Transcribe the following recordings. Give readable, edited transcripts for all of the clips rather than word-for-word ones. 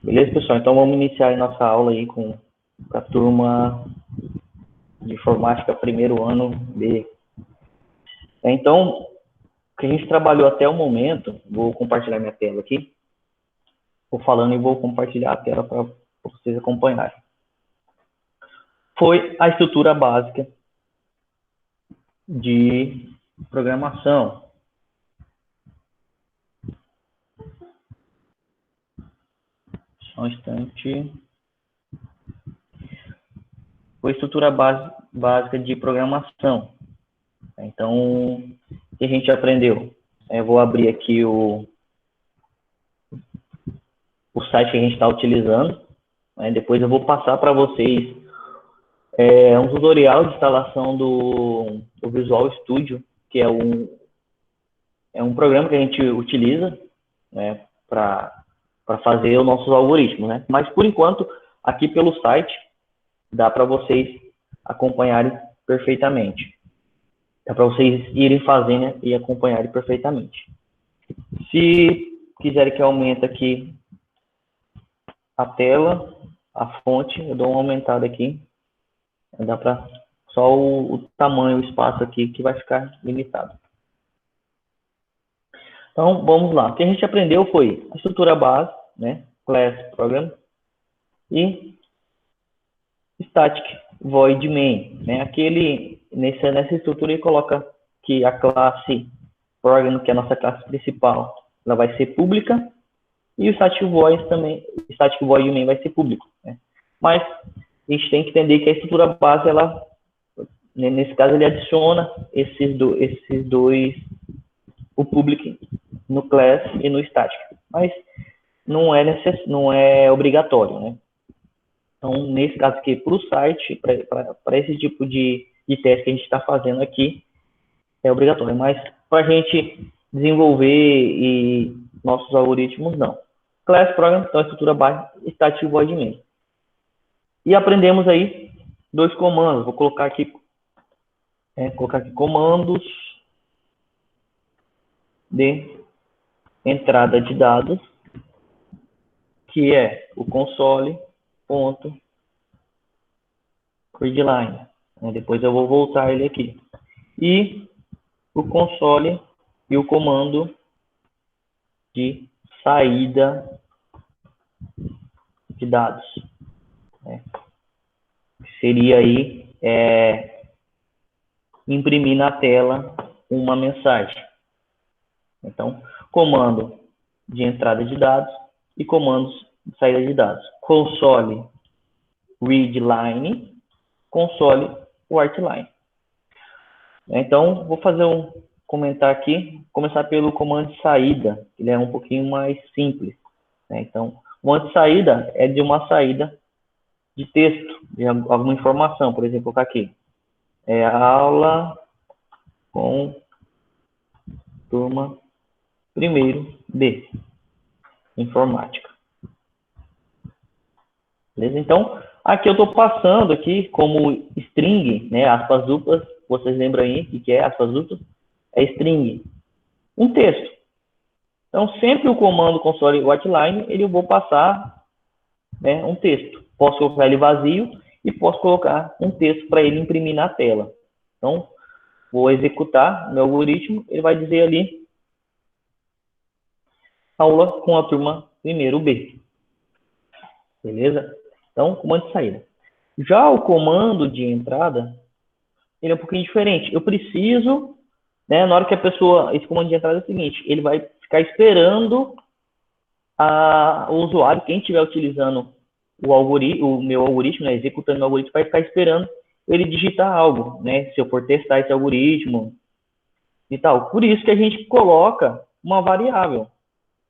Beleza, pessoal? Então vamos iniciar a nossa aula aí com a turma de informática primeiro ano B. Então, o que a gente trabalhou até o momento, vou compartilhar minha tela aqui, vou falando e vou compartilhar a tela para vocês acompanharem. Foi a estrutura básica de programação. Só um instante. Foi a estrutura básica de programação. Então, o que a gente aprendeu? Eu vou abrir aqui o site que a gente está utilizando. Depois eu vou passar para vocês um tutorial de instalação do Visual Studio, que é um programa que a gente utiliza, né, para fazer os nossos algoritmos, né? Mas, por enquanto, aqui pelo site, dá para vocês acompanharem perfeitamente. Dá para vocês irem fazendo e acompanharem perfeitamente. Se quiserem que eu aumente aqui a tela, a fonte, eu dou uma aumentada aqui. Dá para só o tamanho, o espaço aqui que vai ficar limitado. Então, vamos lá. O que a gente aprendeu foi a estrutura base, né? Class Program e Static Void Main, né? Nessa estrutura ele coloca que a classe Program, que é a nossa classe principal, ela vai ser pública e o Static Void também, Static Void Main vai ser público, né? Mas a gente tem que entender que a estrutura base, ela, nesse caso, ele adiciona esses dois, o public no class e no static, mas não é obrigatório, né? Então, nesse caso aqui, para o site, para esse tipo de teste que a gente está fazendo aqui, é obrigatório, mas para a gente desenvolver e nossos algoritmos, não. Class Program, então, a estrutura base, Static Void Main. E aprendemos aí dois comandos. Vou colocar aqui comandos de entrada de dados, que é o console.readline. Depois eu vou voltar ele aqui. E o console e o comando de saída de dados. Seria aí imprimir na tela uma mensagem. Então, comando de entrada de dados e comandos de saída de dados. Console readline, console writeline. Então, vou fazer comentar aqui, começar pelo comando de saída, ele é um pouquinho mais simples. Então, o comando de saída é de uma saída de texto, de alguma informação, por exemplo, vou colocar aqui. Aula com turma primeiro B, informática. Beleza? Então, aqui eu estou passando aqui como string, né, aspas duplas, vocês lembram aí o que é aspas duplas? É string, um texto. Então, sempre o comando console writeline, eu vou passar, né, um texto. Posso colocar ele vazio e posso colocar um texto para ele imprimir na tela. Então, vou executar meu algoritmo, ele vai dizer ali aula com a turma primeiro B. Beleza? Então, comando de saída. Já o comando de entrada, ele é um pouquinho diferente. Eu preciso, né, na hora que a pessoa, esse comando de entrada é o seguinte, ele vai ficar esperando o usuário, quem estiver utilizando o meu algoritmo, né, executando o meu algoritmo, vai ficar esperando ele digitar algo, né, se eu for testar esse algoritmo e tal. Por isso que a gente coloca uma variável,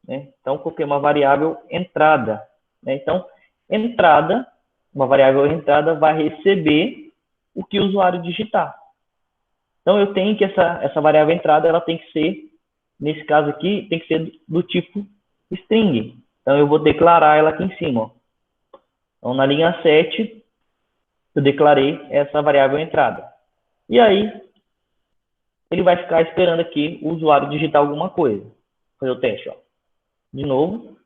né? Então, coloquei uma variável entrada, né? Então, entrada, uma variável entrada vai receber o que o usuário digitar. Então, eu tenho que essa variável entrada, ela tem que ser, nesse caso aqui, tem que ser do tipo string. Então, eu vou declarar ela aqui em cima. Ó. Então, na linha 7, eu declarei essa variável entrada. E aí, ele vai ficar esperando aqui o usuário digitar alguma coisa. Vou fazer o teste, ó. De novo.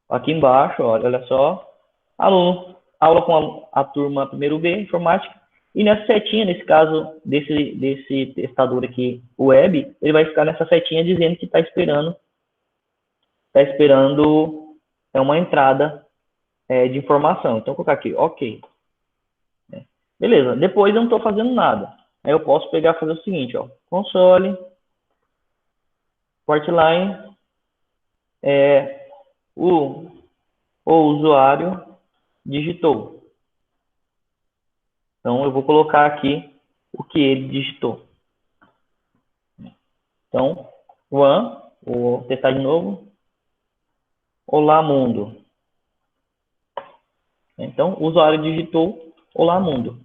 Aqui embaixo, olha só, aluno, aula com a turma primeiro B, informática, e nessa setinha, nesse caso desse testador aqui, web, ele vai ficar nessa setinha dizendo que está esperando uma entrada de informação. Então, vou colocar aqui, ok. Beleza, depois eu não estou fazendo nada. Aí eu posso pegar e fazer o seguinte, ó, console, portline, o usuário digitou. Então, eu vou colocar aqui o que ele digitou. Então, run, vou testar de novo. Olá, mundo. Então, o usuário digitou olá, mundo.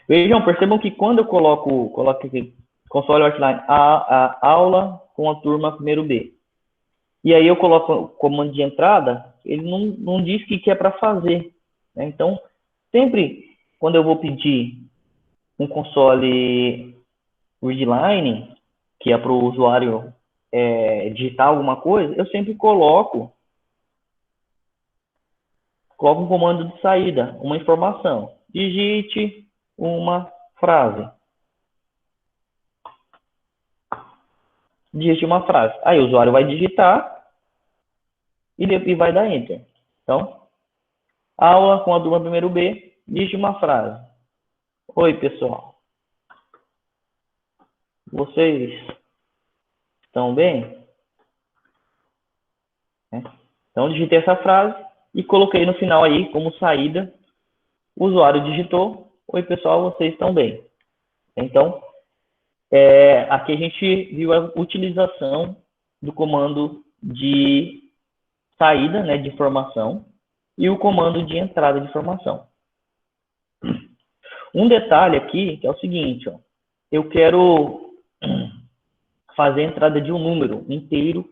Vejam, percebam que quando eu coloco aqui, console outline, a aula com a turma primeiro B. E aí eu coloco o comando de entrada, ele não diz o que é para fazer. Né? Então, sempre quando eu vou pedir um console readline, que é para o usuário digitar alguma coisa, eu sempre coloco um comando de saída, uma informação. Digite uma frase. Digite uma frase. Aí o usuário vai digitar e vai dar Enter. Então, aula com a turma primeiro B, digite uma frase. Oi, pessoal. Vocês estão bem? Então, digitei essa frase e coloquei no final aí como saída. O usuário digitou. Oi, pessoal, vocês estão bem? Então, aqui a gente viu a utilização do comando de saída, né, de informação e o comando de entrada de informação. Um detalhe aqui que é o seguinte, ó, eu quero fazer a entrada de um número inteiro.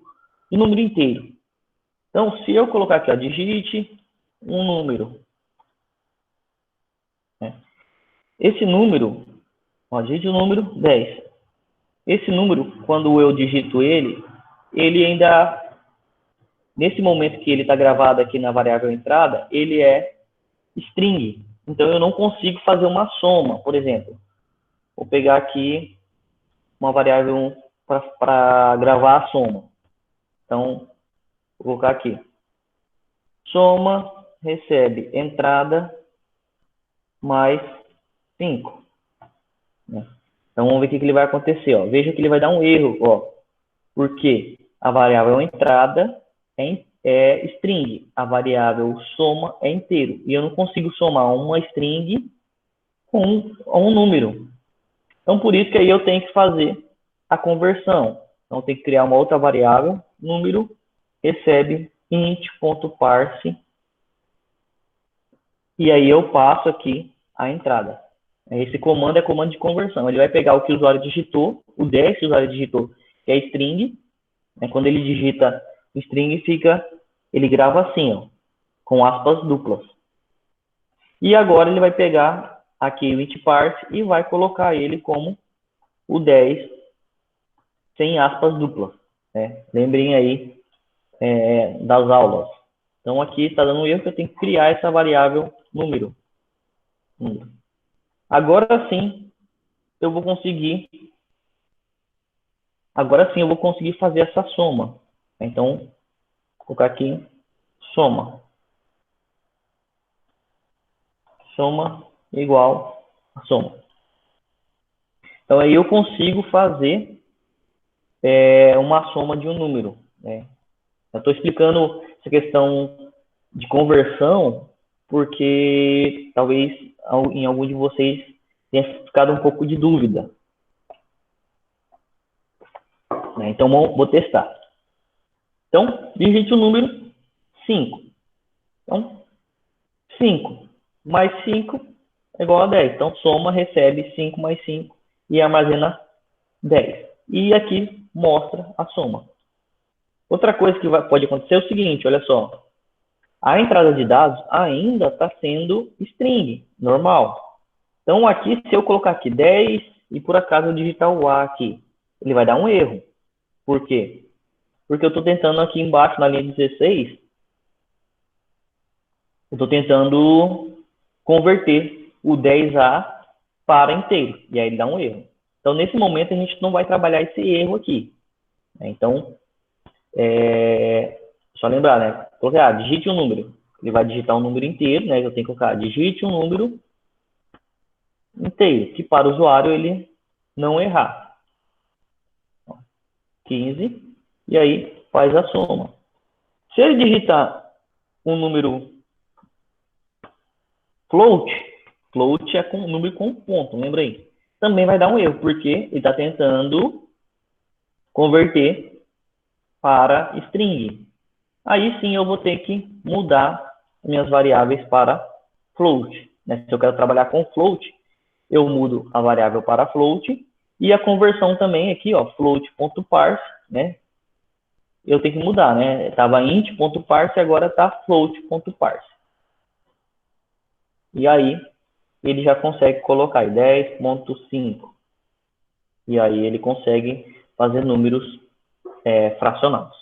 Então, se eu colocar aqui, ó, digite um número. Né? Esse número, ó, digite o número 10. Esse número, quando eu digito ele ainda, nesse momento que ele está gravado aqui na variável entrada, ele é string. Então, eu não consigo fazer uma soma, por exemplo. Vou pegar aqui uma variável para gravar a soma. Então, vou colocar aqui. Soma recebe entrada mais 5. Então, vamos ver o que ele vai acontecer. Ó. Veja que ele vai dar um erro, ó, porque a variável entrada é string, a variável soma é inteiro. E eu não consigo somar uma string com um número. Então, por isso que aí eu tenho que fazer a conversão. Então, eu tenho que criar uma outra variável, número, recebe int.parse, e aí eu passo aqui a entrada. Esse comando é comando de conversão. Ele vai pegar o que o usuário digitou, o 10 que o usuário digitou, que é string. Né? Quando ele digita string, ele grava assim, ó, com aspas duplas. E agora ele vai pegar aqui o int.parse e vai colocar ele como o 10 sem aspas duplas. Né? Lembrem aí das aulas. Então aqui está dando um erro que eu tenho que criar essa variável número. Agora sim eu vou conseguir fazer essa soma. Então, vou colocar aqui soma. Soma igual a soma. Então aí eu consigo fazer uma soma de um número. Né? Eu estou explicando essa questão de conversão porque talvez em algum de vocês tenha ficado um pouco de dúvida. Né? Então, vou testar. Então, digite o número 5. Então, 5 mais 5 é igual a 10. Então, soma, recebe 5 mais 5 e armazena 10. E aqui mostra a soma. Outra coisa que pode acontecer é o seguinte, olha só. A entrada de dados ainda está sendo string, normal. Então, aqui, se eu colocar aqui 10 e por acaso eu digitar o A aqui, ele vai dar um erro. Por quê? Porque eu estou tentando aqui embaixo, na linha 16, Eu estou tentando converter o 10A para inteiro, e aí ele dá um erro. Então, nesse momento, a gente não vai trabalhar esse erro aqui. Então, só lembrar, né? Colocar, digite um número. Ele vai digitar um número inteiro, né? Eu tenho que colocar, digite um número inteiro, que para o usuário ele não errar. 15, e aí faz a soma. Se ele digitar um número float é um número com ponto, lembra aí? Também vai dar um erro, porque ele está tentando converter para string. Aí sim eu vou ter que mudar minhas variáveis para float. Né? Se eu quero trabalhar com float, eu mudo a variável para float e a conversão também aqui, ó, float.parse, né? Eu tenho que mudar, né? Estava int.parse, agora está float.parse. E aí ele já consegue colocar aí 10.5. E aí ele consegue fazer números fracionados.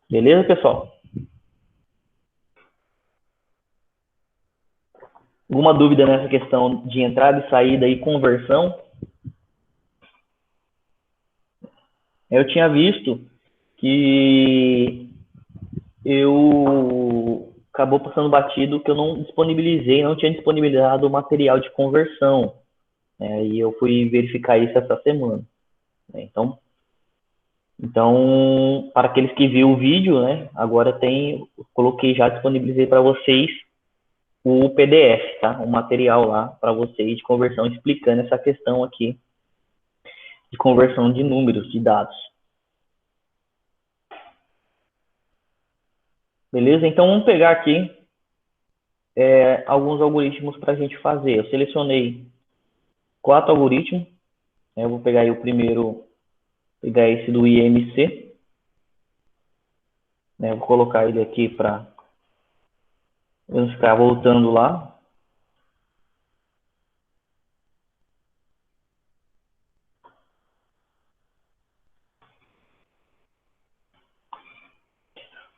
Beleza, pessoal? Alguma dúvida nessa questão de entrada e saída e conversão? Eu tinha visto que eu acabou passando batido que eu não disponibilizei, não tinha disponibilizado o material de conversão. E eu fui verificar isso essa semana. Né? Então, para aqueles que viram o vídeo, né, agora coloquei já, disponibilizei para vocês o PDF, tá? O material lá para vocês de conversão, explicando essa questão aqui de conversão de números, de dados. Beleza? Então, vamos pegar aqui alguns algoritmos para a gente fazer. Eu selecionei 4 algoritmos. Eu vou pegar aí o primeiro, pegar esse do IMC. Né? Vou colocar ele aqui para não ficar voltando lá.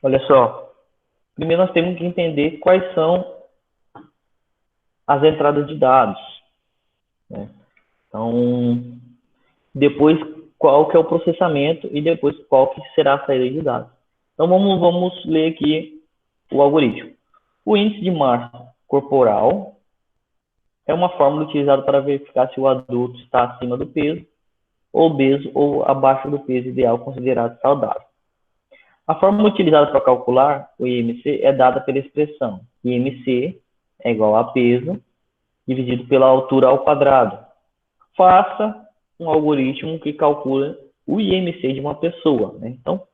Olha só. Primeiro nós temos que entender quais são as entradas de dados. Né? Então, depois qual que é o processamento e depois qual que será a saída de dados. Então, vamos ler aqui o algoritmo. O índice de massa corporal é uma fórmula utilizada para verificar se o adulto está acima do peso, obeso ou abaixo do peso ideal considerado saudável. A fórmula utilizada para calcular o IMC é dada pela expressão IMC é igual a peso dividido pela altura ao quadrado. Faça um algoritmo que calcula o IMC de uma pessoa. Né? Então,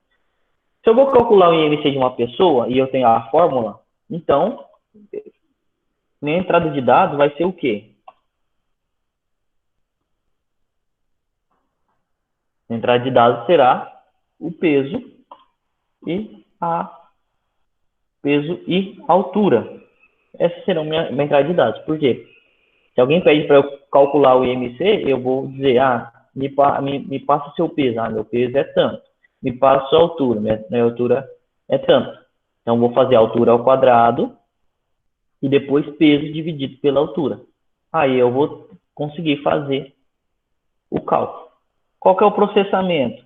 se eu vou calcular o IMC de uma pessoa e eu tenho a fórmula, então, minha entrada de dados vai ser o quê? A entrada de dados será o peso e a altura. Essas serão minha entrada de dados. Por quê? Se alguém pede para eu calcular o IMC, eu vou dizer, me passa o seu peso. Meu peso é tanto. Me passa a sua altura. Minha altura é tanto. Então, vou fazer a altura ao quadrado e depois peso dividido pela altura. Aí eu vou conseguir fazer o cálculo. Qual que é o processamento?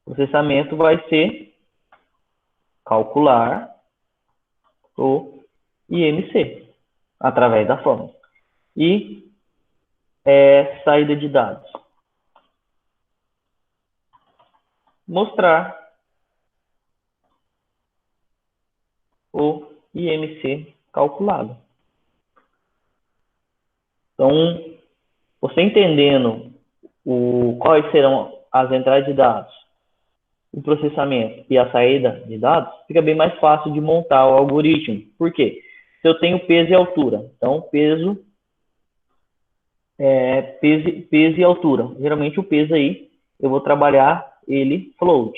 O processamento vai ser calcular o IMC através da fórmula. E saída de dados. Mostrar o IMC calculado. Então, você entendendo quais serão as entradas de dados, o processamento e a saída de dados, fica bem mais fácil de montar o algoritmo. Por quê? Se eu tenho peso e altura, então peso e altura. Geralmente o peso aí, eu vou trabalhar ele float.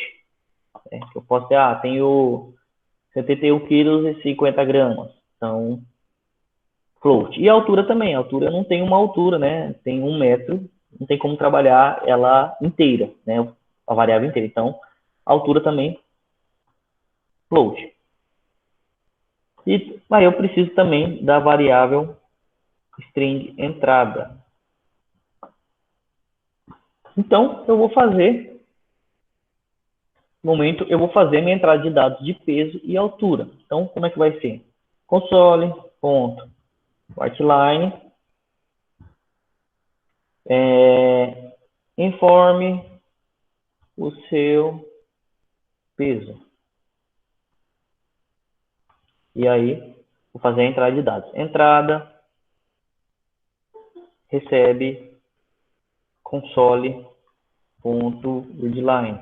Eu posso ter, tenho 71 quilos e 50 gramas. Então, float. E a altura também. A altura não tem uma altura, né? Tem 1 metro. Não tem como trabalhar ela inteira, né? A variável inteira. Então, a altura também, float. E aí eu preciso também da variável string entrada. Então, eu vou fazer, no momento, eu vou fazer minha entrada de dados de peso e altura. Então, como é que vai ser? Console.writeLine, informe o seu peso. E aí, vou fazer a entrada de dados. Entrada, recebe, console.readline.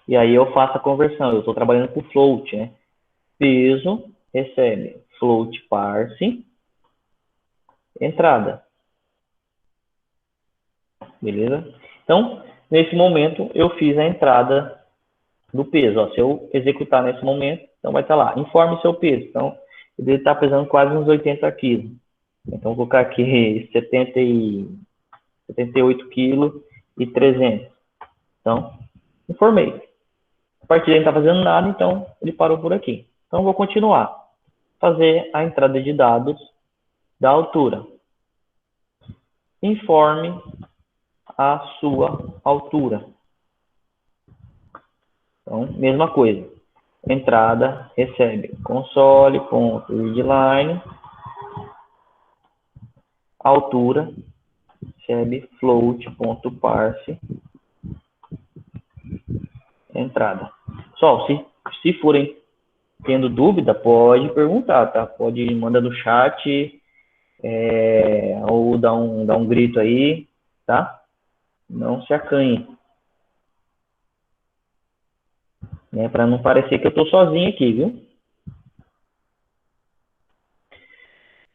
E aí eu faço a conversão. Eu estou trabalhando com float, né? Peso, recebe, float parse, entrada. Beleza? Então, nesse momento, eu fiz a entrada do peso. Ó, se eu executar nesse momento, então vai estar lá, informe seu peso. Então, ele está pesando quase uns 80 quilos. Então, vou colocar aqui 78 quilos e 300. Então, informei. A partir dele não está fazendo nada, então ele parou por aqui. Então, vou continuar. Fazer a entrada de dados da altura. Informe a sua altura. Então, mesma coisa. Entrada, recebe console.readline, altura, recebe float.parse, entrada. Pessoal, se forem tendo dúvida, pode perguntar, tá? Pode mandar no chat, ou dar um grito aí, tá? Não se acanhe. Né? Para não parecer que eu estou sozinho aqui, viu?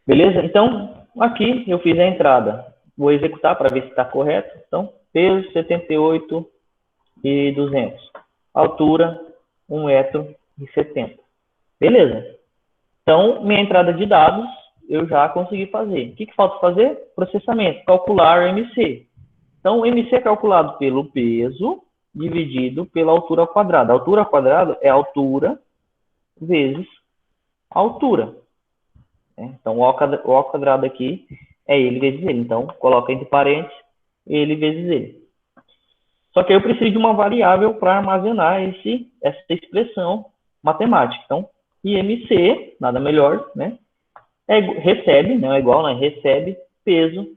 Beleza? Então, aqui eu fiz a entrada. Vou executar para ver se está correto. Então, peso 78 e 200. Altura 1,70 m. Beleza. Então, minha entrada de dados eu já consegui fazer. O que falta fazer? Processamento. Calcular o MC. Então, o MC é calculado pelo peso dividido pela altura ao quadrado. A altura ao quadrado é altura vezes altura. Então, o ao quadrado aqui é ele vezes ele. Então, coloca entre parênteses ele vezes ele. Só que eu preciso de uma variável para armazenar essa expressão matemática. Então, IMC, nada melhor, né? Recebe, não é igual, né? Recebe peso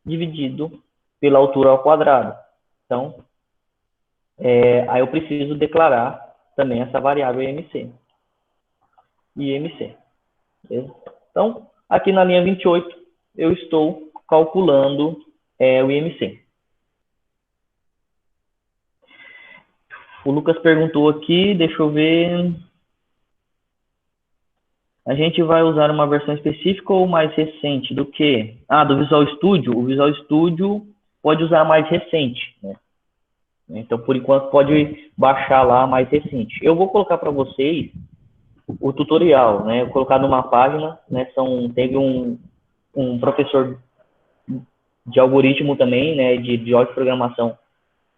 dividido pela altura ao quadrado. Então, aí eu preciso declarar também essa variável IMC. IMC. Beleza? Então, aqui na linha 28, eu estou calculando o IMC. O Lucas perguntou aqui, deixa eu ver. A gente vai usar uma versão específica ou mais recente do que? Do Visual Studio. O Visual Studio pode usar mais recente, né? Então, por enquanto, pode baixar lá mais recente. Eu vou colocar para vocês o tutorial, né? Eu vou colocar numa página, né? Teve um professor de algoritmo também, né? De programação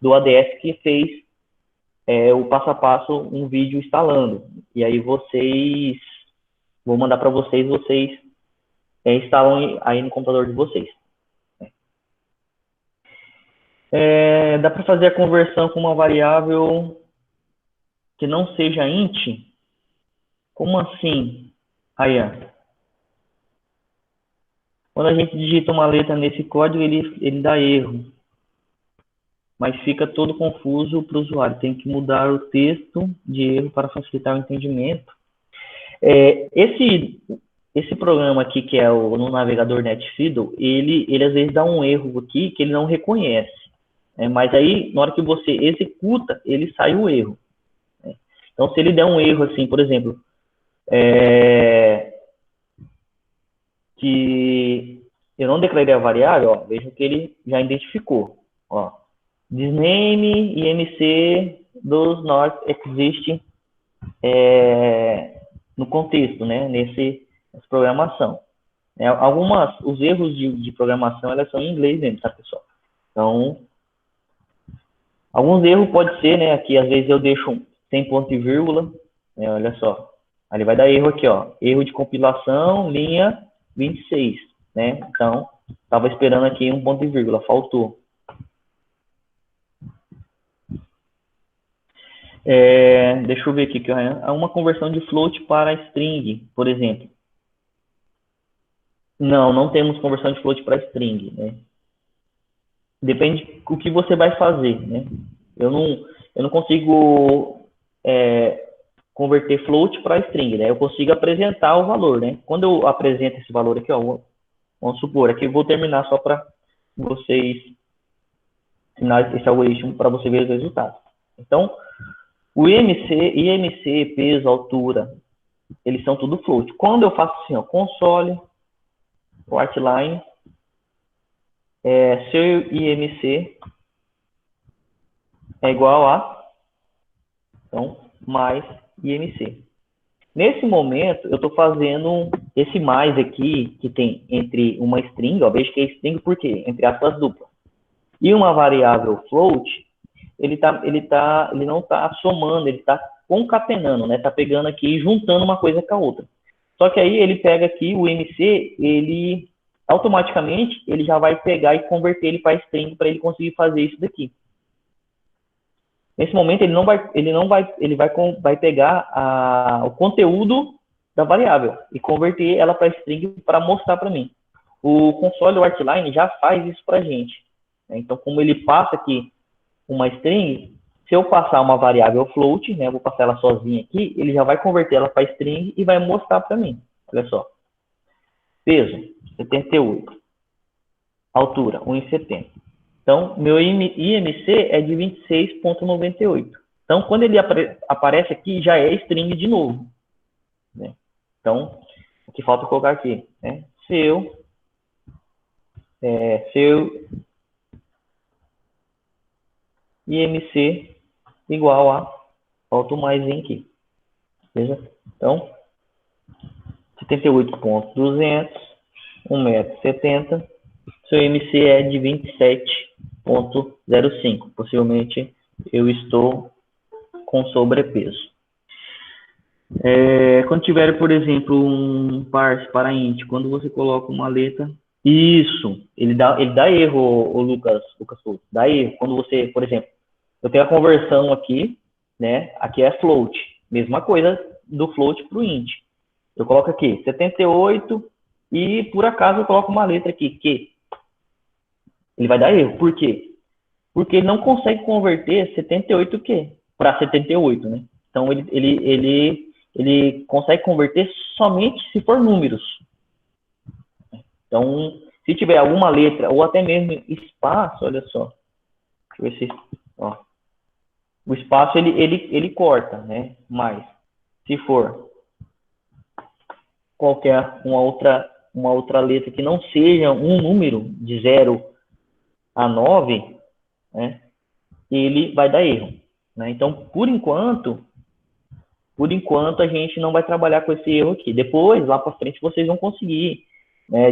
do ADS que fez o passo a passo, um vídeo instalando. E aí vou mandar para vocês instalam aí no computador de vocês. Dá para fazer a conversão com uma variável que não seja int? Como assim, Ryan? Quando a gente digita uma letra nesse código, ele dá erro. Mas fica todo confuso para o usuário. Tem que mudar o texto de erro para facilitar o entendimento. Esse programa aqui, que é no navegador NetFiddle, ele às vezes dá um erro aqui que ele não reconhece. Mas aí, na hora que você executa, ele sai o erro. Então, se ele der um erro assim, por exemplo, que eu não declarei a variável, vejam que ele já identificou. This name e MC does not exist no contexto, né? Nessa programação. Os erros de programação, elas são em inglês mesmo, tá, pessoal? Então, alguns erros pode ser, né? Aqui, às vezes, eu deixo sem ponto e vírgula, né? Olha só. Aí ele vai dar erro aqui, ó. Erro de compilação, linha 26, né? Então, estava esperando aqui um ponto e vírgula, faltou. Deixa eu ver aqui, há uma conversão de float para string, por exemplo. Não temos conversão de float para string, né? Depende do que você vai fazer, né? Eu não consigo converter float para string, né? Eu consigo apresentar o valor, né? Quando eu apresento esse valor aqui, ó, vamos supor, aqui eu vou terminar só para vocês ensinar esse algoritmo para você ver os resultados. Então, o IMC, peso, altura, eles são tudo float. Quando eu faço assim, ó, console, writeline, seu IMC é igual a, então, mais IMC. Nesse momento, eu estou fazendo esse mais aqui, que tem entre uma string, ó, veja que é string por quê? Entre aspas duplas. E uma variável float, ele não está somando, ele está concatenando, né? Está pegando aqui e juntando uma coisa com a outra. Só que aí ele pega aqui o MC, ele automaticamente ele já vai pegar e converter ele para string para ele conseguir fazer isso daqui. Nesse momento vai pegar o conteúdo da variável e converter ela para string para mostrar para mim. O console writeline já faz isso para a gente. Então, como ele passa aqui uma string, se eu passar uma variável float, né, eu vou passar ela sozinha aqui, ele já vai converter ela para string e vai mostrar para mim. Olha só. Peso, 78. Altura, 1,70. Então, meu IMC é de 26,98. Então, quando ele aparece aqui, já é string de novo. Né? Então, o que falta colocar aqui? Né? Seu IMC igual a, falta o mais aqui. Beleza? Então, 78,200, 1,70 m, seu IMC é de 27,05. Possivelmente eu estou com sobrepeso. Quando tiver, por exemplo, um parse para int, quando você coloca uma letra, isso, ele dá erro, o Lucas Couto, dá erro. Quando você, por exemplo, eu tenho a conversão aqui, né? Aqui é float, mesma coisa do float para o int. Eu coloco aqui 78 e por acaso eu coloco uma letra aqui, Q. Ele vai dar erro. Por quê? Porque ele não consegue converter 78Q para 78, né? Então ele consegue converter somente se for números. Então, se tiver alguma letra ou até mesmo espaço, olha só. Deixa eu ver se, ó. O espaço ele corta, né? Mas se for qualquer uma outra letra que não seja um número de 0 a 9, né? Ele vai dar erro, né? Então, por enquanto a gente não vai trabalhar com esse erro aqui. Depois, lá para frente, vocês vão conseguir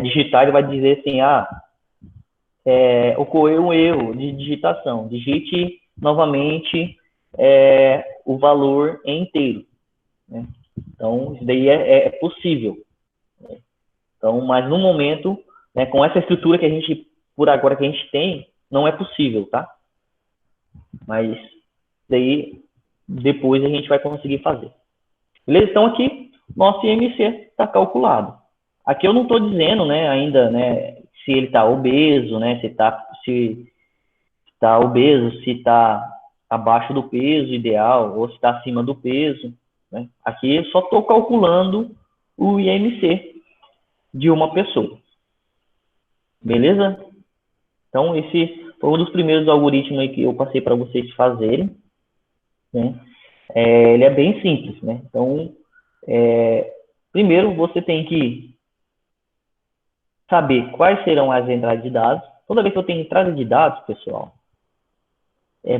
digitar. Ele vai dizer assim, ocorreu um erro de digitação. Digite novamente o valor em inteiro. Né? Então, isso daí é possível. Né? Então, mas no momento, né, com essa estrutura que a gente, por agora, que a gente tem, não é possível, tá? Mas daí, depois a gente vai conseguir fazer. Beleza? Então, aqui, nosso IMC está calculado. Aqui eu não estou dizendo, né, ainda, né, se ele está obeso, né, se está obeso, se está abaixo do peso ideal ou se está acima do peso. Né? Aqui eu só estou calculando o IMC de uma pessoa. Beleza? Então, esse foi um dos primeiros algoritmos aí que eu passei para vocês fazerem. Né? Ele é bem simples. Né? Então, primeiro você tem que saber quais serão as entradas de dados. Toda vez que eu tenho entrada de dados, pessoal,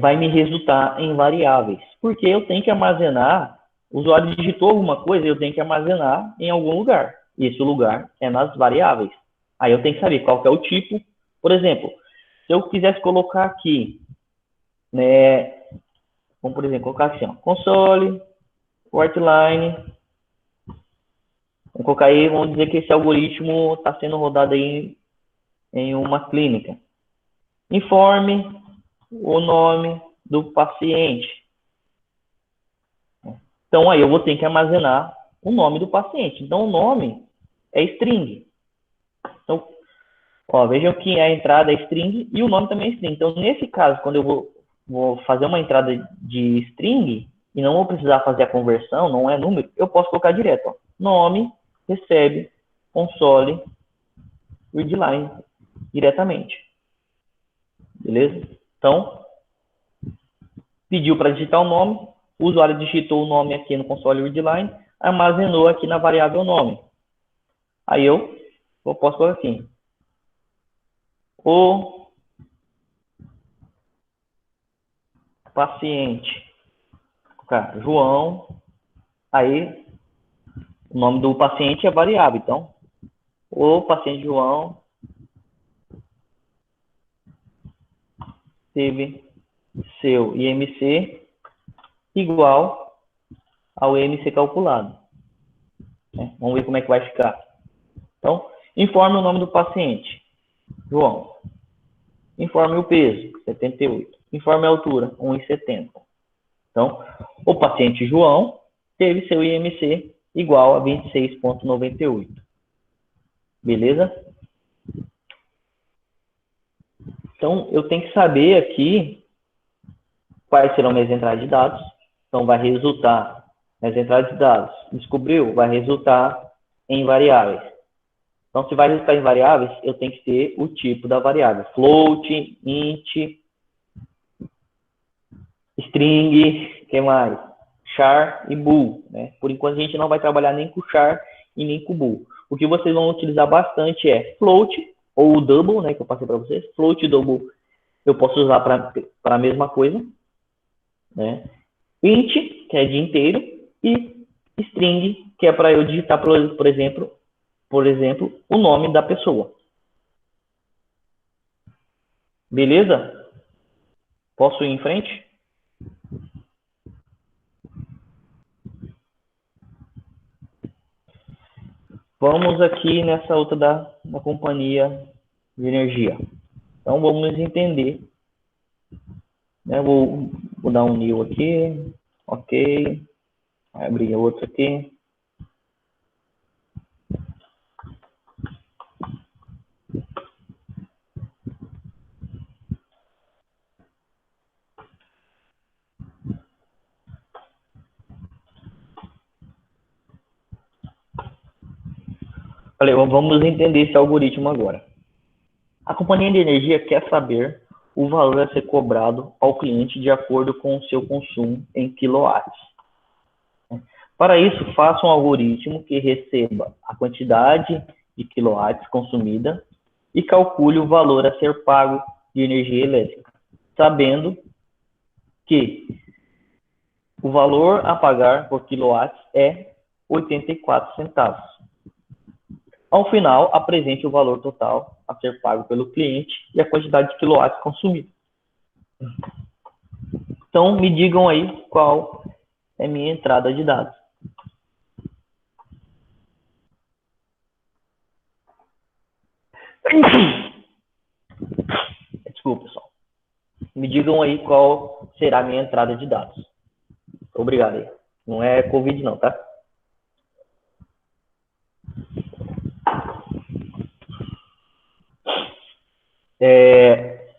vai me resultar em variáveis, porque eu tenho que armazenar, o usuário digitou alguma coisa, eu tenho que armazenar em algum lugar, e esse lugar é nas variáveis. Aí eu tenho que saber qual que é o tipo. Por exemplo, se eu quisesse colocar aqui, né, vamos, por exemplo, colocar assim, ó, console, writeline, Vamos colocar aí, vamos dizer que esse algoritmo está sendo rodado aí em uma clínica. Informe o nome do paciente. Então, aí eu vou ter que armazenar o nome do paciente. Então, o nome é string. Então, ó, vejam que a entrada é string e o nome também é string. Então, nesse caso, quando eu vou fazer uma entrada de string e não vou precisar fazer a conversão, não é número, eu posso colocar direto. Ó, nome, recebe, console, readline, diretamente. Beleza? Então, pediu para digitar o nome, o usuário digitou o nome aqui no console readline, armazenou aqui na variável nome. Aí eu posso colocar assim, o paciente, João, aí o nome do paciente é variável, então, o paciente João teve seu IMC igual ao IMC calculado. Vamos ver como é que vai ficar. Então, informe o nome do paciente, João. Informe o peso, 78. Informe a altura, 1,70. Então, o paciente João teve seu IMC igual a 26,98. Beleza? Então, eu tenho que saber aqui quais serão minhas entradas de dados. Então, vai resultar nas entradas de dados. Descobriu? Vai resultar em variáveis. Então, se vai resultar em variáveis, eu tenho que ter o tipo da variável. Float, int, string, que mais? Char e bool. Né? Por enquanto, a gente não vai trabalhar nem com char e nem com bool. O que vocês vão utilizar bastante é float ou double, né, que eu passei para vocês. Float e double eu posso usar para a mesma coisa. Né? Int, que é de inteiro, e string, que é para eu digitar, por exemplo, o nome da pessoa. Beleza? Posso ir em frente? Vamos aqui nessa outra da companhia de energia. Então, vamos entender. Né? Vou dar um new aqui. Ok. Vai abrir outro aqui. Falei, vamos entender esse algoritmo agora. A companhia de energia quer saber o valor a ser cobrado ao cliente de acordo com o seu consumo em quilowatts. Para isso, faça um algoritmo que receba a quantidade de quilowatts consumida e calcule o valor a ser pago de energia elétrica, sabendo que o valor a pagar por quilowatts é 84 centavos. Ao final, apresente o valor total a ser pago pelo cliente e a quantidade de quilowatts consumidos. Então, me digam aí qual é a minha entrada de dados. Desculpa, pessoal. Me digam aí qual será a minha entrada de dados. Obrigado aí. Não é Covid não, tá?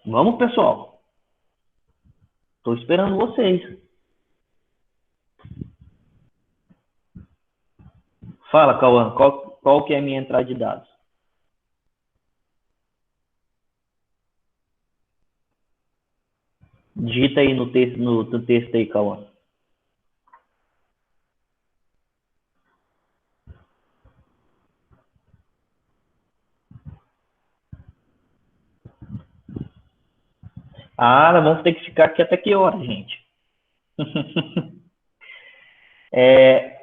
Vamos, pessoal. Estou esperando vocês. Fala, Cauã, qual que é a minha entrada de dados? Digita aí no texto aí, Cauã. Ah, nós vamos ter que ficar aqui até que hora, gente?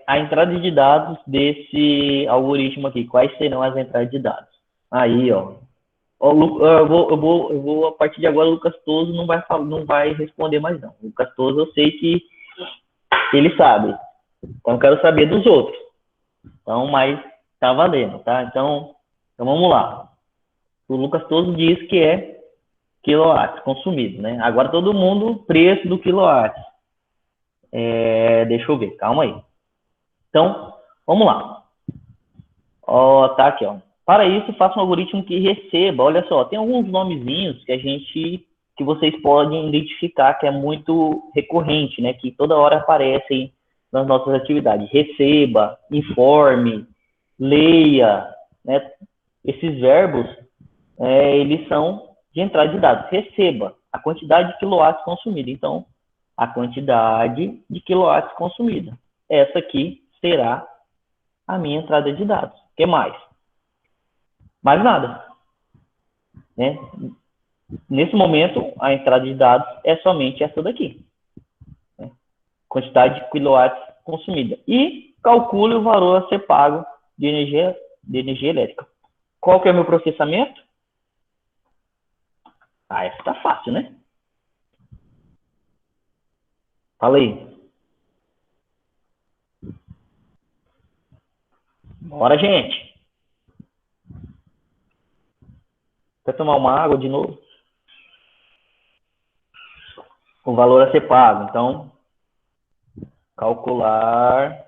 A entrada de dados desse algoritmo aqui. Quais serão as entradas de dados? Aí, ó. Eu vou, a partir de agora, o Lucas Toso não vai responder mais, não. O Lucas Toso, eu sei que ele sabe. Então, eu quero saber dos outros. Então, mas Tá valendo, tá? Então vamos lá. O Lucas todo diz que é quilowatts consumido, né? Agora todo mundo, preço do quilowatt. Deixa eu ver, calma aí. Então, vamos lá. Ó, tá aqui, ó. Para isso, faça um algoritmo que receba. Olha só, tem alguns nomezinhos que vocês podem identificar que é muito recorrente, né? Que toda hora aparecem nas nossas atividades. Receba, informe, leia, né? Esses verbos, eles são de entrada de dados. Receba a quantidade de quilowatts consumida. Então, a quantidade de quilowatts consumida. Essa aqui será a minha entrada de dados. O que mais? Mais nada, né? Nesse momento, a entrada de dados é somente essa daqui, né? Quantidade de quilowatts consumida. E calcule o valor a ser pago de energia elétrica. Qual que é o meu processamento? Essa tá fácil, né? Fala aí. Bora, gente. Quer tomar uma água de novo? O valor a ser pago. Então, calcular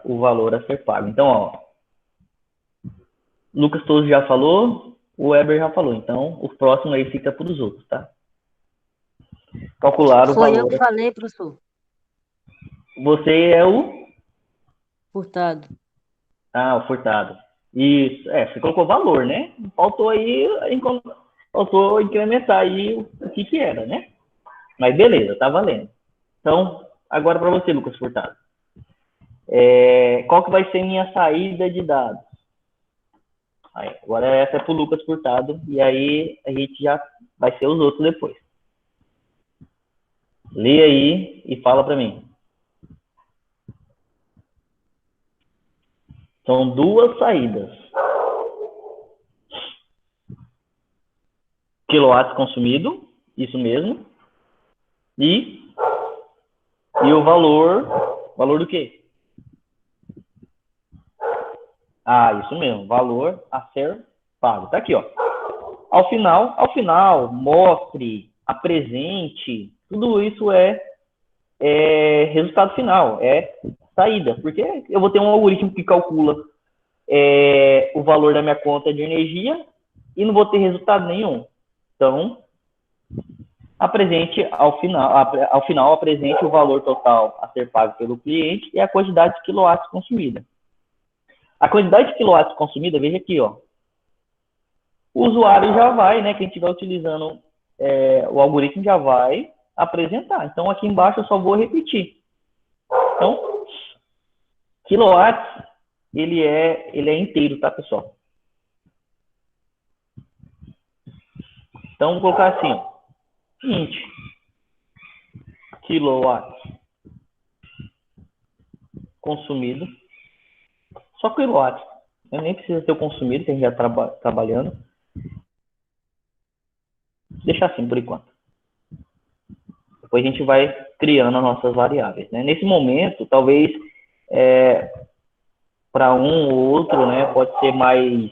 o valor a ser pago. Então, ó, Lucas Toso já falou, o Weber já falou. Então, o próximo aí fica para os outros, tá? Calcular o Foi eu valor. que falei, professor. Você é o... Furtado. Ah, o Furtado. Isso. Você colocou valor, né? Faltou aí, faltou incrementar aí o que era, né? Mas beleza, tá valendo. Então, agora para você, Lucas Furtado. Qual que vai ser minha saída de dados? Aí, agora essa é para o Lucas Furtado, e aí a gente já vai ser os outros depois. Lê aí e fala para mim. São duas saídas. Quilowatts consumido, isso mesmo. E o valor. Valor do quê? Isso mesmo. Valor a ser pago. Tá aqui, ó. Ao final, mostre, apresente. Tudo isso é resultado final, é saída. Porque eu vou ter um algoritmo que calcula o valor da minha conta de energia e não vou ter resultado nenhum. Então, apresente ao final apresente o valor total a ser pago pelo cliente e a quantidade de quilowatts consumida. A quantidade de quilowatts consumida, veja aqui, ó. O usuário já vai, né, quem estiver utilizando o algoritmo já vai apresentar. Então, aqui embaixo eu só vou repetir. Então, quilowatts, ele é inteiro, tá, pessoal? Então, vou colocar assim, ó. 20 quilowatts consumido. Só quilowatts. Nem precisa ter o consumido, que a gente já está trabalhando. Deixar assim por enquanto. Depois a gente vai criando as nossas variáveis, né? Nesse momento, talvez para um ou outro, né, pode ser mais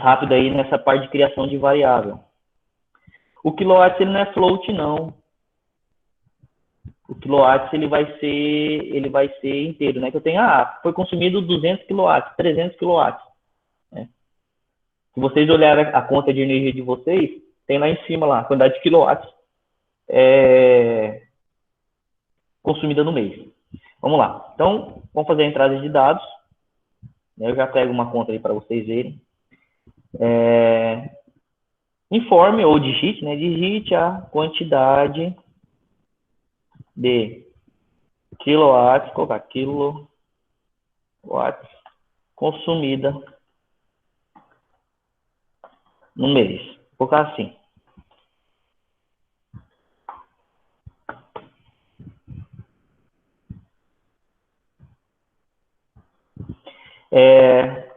rápido aí nessa parte de criação de variável. O kilowatt ele não é float, não. O kilowatt ele vai ser inteiro, né? Que eu tenho, foi consumido 200 kilowatts, 300 kilowatts. Né? Se vocês olharem a conta de energia de vocês, tem lá em cima lá a quantidade de quilowatts consumida no mês. Vamos lá. Então, vamos fazer a entrada de dados. Eu já pego uma conta aí para vocês verem. Informe ou digite, né? Digite a quantidade de quilowatts, colocar quilowatts consumida no mês. Vou colocar assim.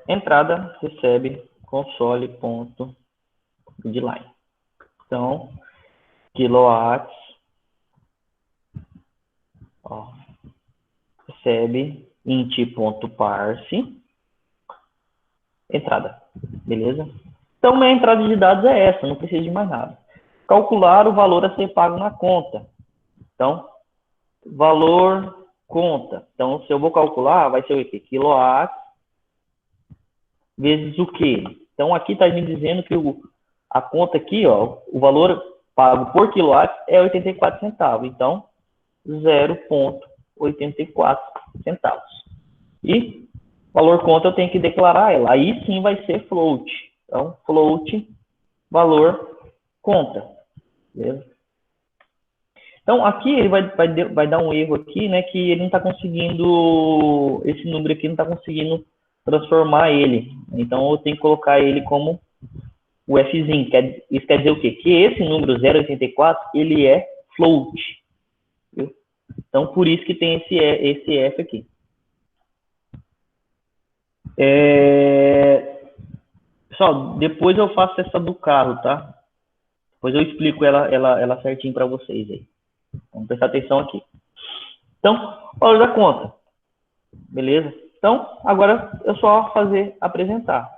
Entrada recebe console.line. Então, quilowatts. Ó, recebe int.parse entrada, beleza? Então, minha entrada de dados é essa, não preciso de mais nada. Calcular o valor a ser pago na conta. Então, valor conta. Então, se eu vou calcular, vai ser o quê? Quilowatts vezes o quê? Então, aqui está me dizendo que a conta aqui, ó, o valor pago por quilowatt é 84 centavos. Então, 0,84 centavos. E valor conta eu tenho que declarar ela. Aí sim vai ser float. Então, float, valor conta. Beleza? Então, aqui ele vai dar um erro aqui, né, que ele não está conseguindo, esse número aqui não está conseguindo transformar ele. Então, eu tenho que colocar ele como o Fzinho. Isso quer dizer o quê? Que esse número 0,84, ele é float. Viu? Então, por isso que tem esse F aqui. Pessoal, depois eu faço essa do carro, tá? Depois eu explico ela certinho para vocês aí. Vamos prestar atenção aqui. Então, valor da conta. Beleza? Então, agora é só apresentar.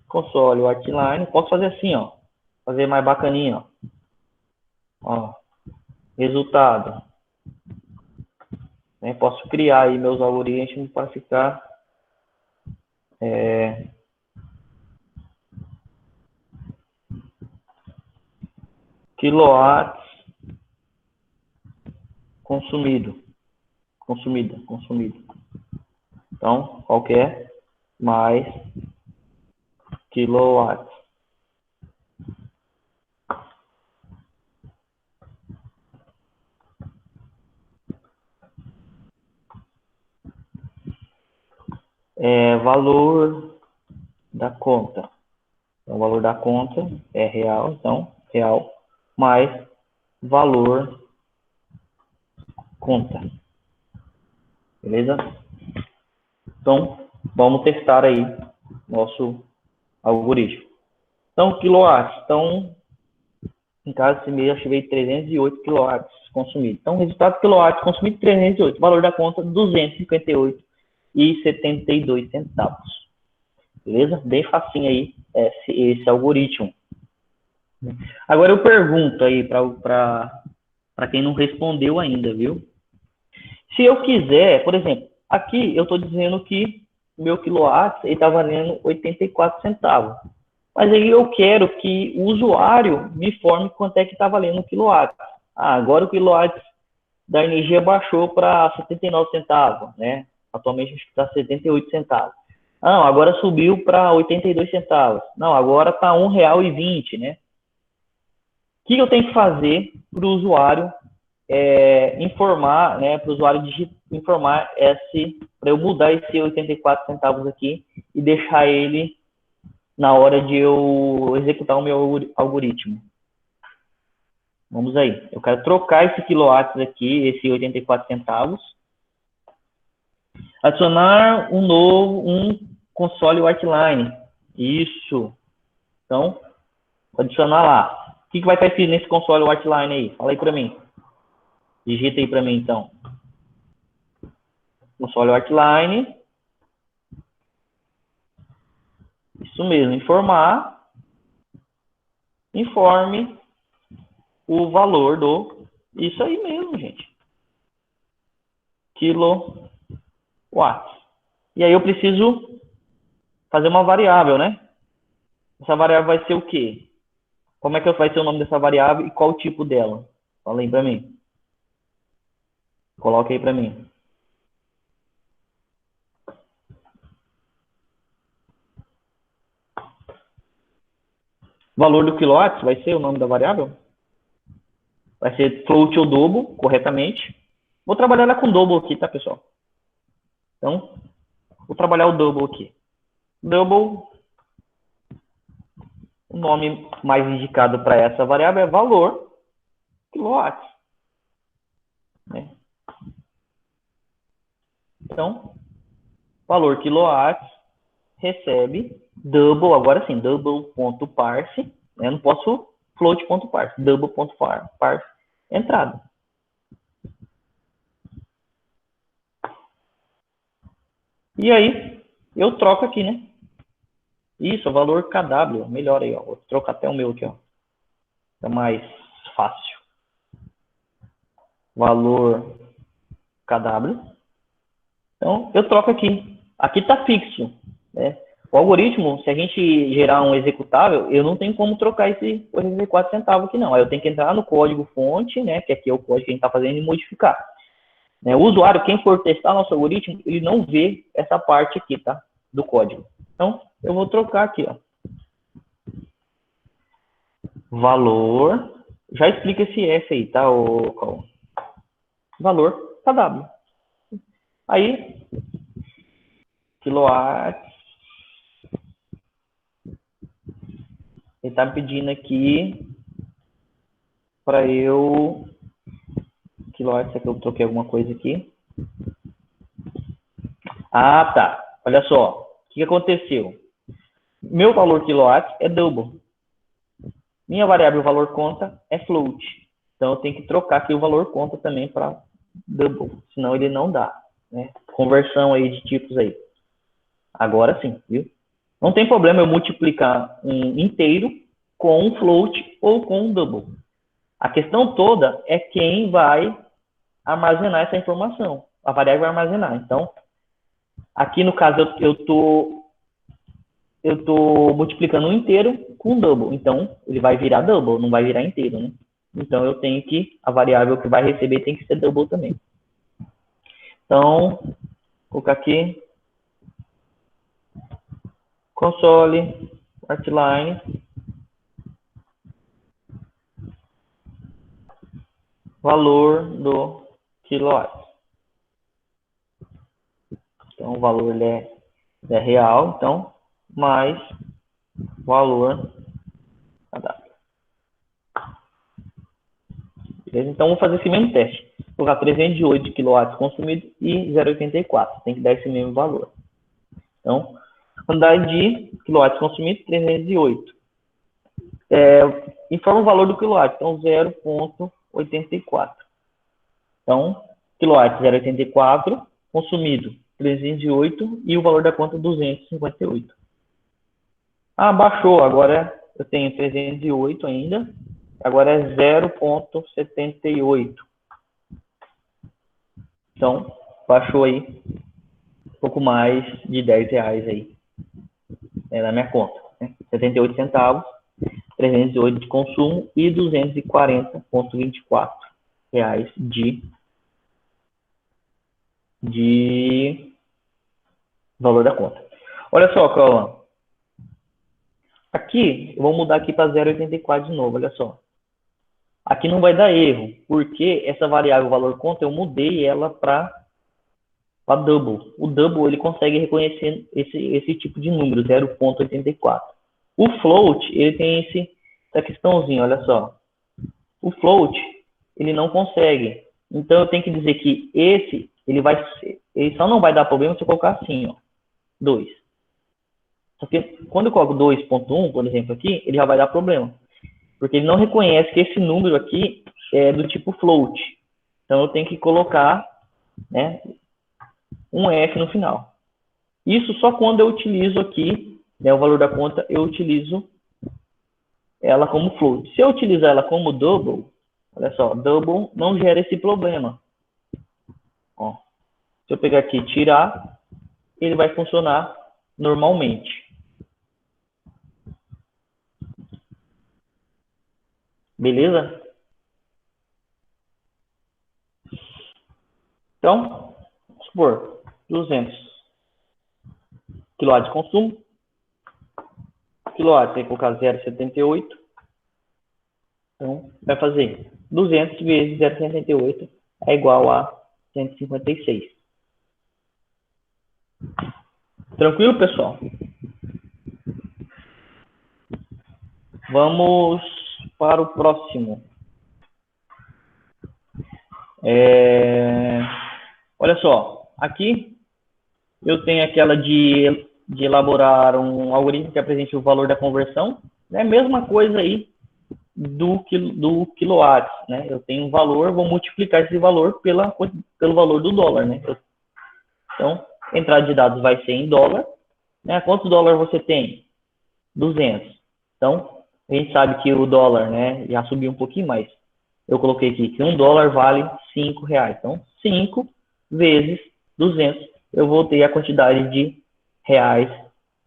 Console, outline. Posso fazer assim, ó. Fazer mais bacaninha, ó. Resultado. Posso criar aí meus algoritmos para ficar quilowatts consumido. Então, qualquer mais quilowatts. Valor da conta. Então, o valor da conta é real, então, real mais valor conta. Beleza? Então, vamos testar aí nosso algoritmo. Então, quilowatts. Então, em caso desse mês, eu tive 308 quilowatts consumidos. Então, resultado quilowatts consumido 308. Valor da conta 258,72 centavos. Beleza? Bem facinho aí esse algoritmo. Agora eu pergunto aí para quem não respondeu ainda, viu? Se eu quiser, por exemplo, aqui eu estou dizendo que o meu quilowatt está valendo 84 centavos. Mas aí eu quero que o usuário me informe quanto é que está valendo o quilowatt. Agora o quilowatt da energia baixou para 79 centavos, né? Atualmente acho que está 78 centavos. Não, agora subiu para 82 centavos. Não, agora está R$1,20, né? O que eu tenho que fazer para o usuário informar, né? Para o usuário informar para eu mudar esse 84 centavos aqui e deixar ele na hora de eu executar o meu algoritmo. Vamos aí. Eu quero trocar esse quilowatts aqui, esse 84 centavos. Adicionar um console outline. Isso. Então, vou adicionar lá. O que vai estar escrito nesse console outline aí? Fala aí para mim. Digita aí para mim, então. Console outline. Isso mesmo. Informar. Informe o valor do... Isso aí mesmo, gente. Quilowatts. E aí eu preciso fazer uma variável, né? Essa variável vai ser o quê? Como é que vai ser o nome dessa variável e qual o tipo dela? Fala aí para mim. Coloca aí para mim. Valor do quilowatts vai ser o nome da variável? Vai ser float ou double, corretamente. Vou trabalhar ela com double aqui, tá, pessoal? Então, vou trabalhar o double aqui. Double, o nome mais indicado para essa variável é valor quilowatts. Né? Então, valor quilowatts recebe double, agora sim, double.parse. Né? Eu não posso float.parse, double.parse, entrada. E aí, eu troco aqui, né? Isso, o valor KW, melhor aí, ó. Vou trocar até o meu aqui, ó. É mais fácil. Valor KW. Então, eu troco aqui. Aqui está fixo, né? O algoritmo, se a gente gerar um executável, eu não tenho como trocar esse 84 centavos aqui, não. Aí eu tenho que entrar no código fonte, né? Que aqui é o código que a gente está fazendo e modificar. Né? O usuário, quem for testar nosso algoritmo, ele não vê essa parte aqui, tá? Do código. Então, eu vou trocar aqui, ó. Valor. Já explica esse F aí, tá? O valor KW. Aí, quilowatts. Ele está me pedindo aqui para eu... Quilowatts, será que eu troquei alguma coisa aqui? Ah, tá. Olha só. O que aconteceu? Meu valor quilowatts é double. Minha variável valor conta é float. Então, eu tenho que trocar aqui o valor conta também para double. Senão, ele não dá. Né? Conversão aí de tipos aí. Agora sim, viu? Não tem problema eu multiplicar um inteiro com um float ou com um double. A questão toda é quem vai armazenar essa informação. A variável vai armazenar. Então, aqui no caso eu tô multiplicando um inteiro com um double. Então, ele vai virar double, não vai virar inteiro, né? Então, eu tenho que, a variável que vai receber tem que ser double também. Então, vou colocar aqui, console, artline, valor do kilowatt. Então, o valor ele é real, então, mais valor KW. Beleza? Então, vou fazer esse mesmo teste. Vou colocar 308 kW consumido e 0,84. Tem que dar esse mesmo valor. Então, quantidade de kW consumido, 308. Informa o valor do quilowatt. Então, 0,84. Então, quilowatt 0,84, consumido 308 e o valor da conta 258. Ah, baixou. Agora eu tenho 308 ainda. Agora é 0,78. Então, baixou aí um pouco mais de R$10 aí na minha conta. Né? 78 centavos, 308 de consumo e 240,24 reais de valor da conta. Olha só, Cauã. Aqui, eu vou mudar aqui para 0,84 de novo, olha só. Aqui não vai dar erro, porque essa variável valor conta, eu mudei ela para double. O double, ele consegue reconhecer esse tipo de número, 0,84. O float, ele tem essa questãozinha, olha só. O float, ele não consegue. Então, eu tenho que dizer que ele só não vai dar problema se eu colocar assim, ó, 2. Só que quando eu coloco 2.1, por exemplo, aqui, ele já vai dar problema. Porque ele não reconhece que esse número aqui é do tipo float. Então, eu tenho que colocar, né, um F no final. Isso só quando eu utilizo aqui, né, o valor da conta, eu utilizo ela como float. Se eu utilizar ela como double, olha só, double não gera esse problema. Ó, se eu pegar aqui e tirar, ele vai funcionar normalmente. Beleza? Então, vamos supor, 200 kW de consumo. KW tem que colocar 0,78. Então, vai fazer 200 vezes 0,78 é igual a 156. Tranquilo, pessoal? Vamos para o próximo. Olha só, aqui eu tenho aquela de elaborar um algoritmo que apresente o valor da conversão. É a mesma coisa aí do quilowatt, né? Eu tenho um valor, vou multiplicar esse valor pelo valor do dólar, né? Então, Entrada de dados vai ser em dólar. Né? Quantos dólares você tem? 200. Então, a gente sabe que o dólar, né, já subiu um pouquinho mais. Eu coloquei aqui que $1 vale R$ 5. Então, 5 vezes 200, eu vou ter a quantidade de reais,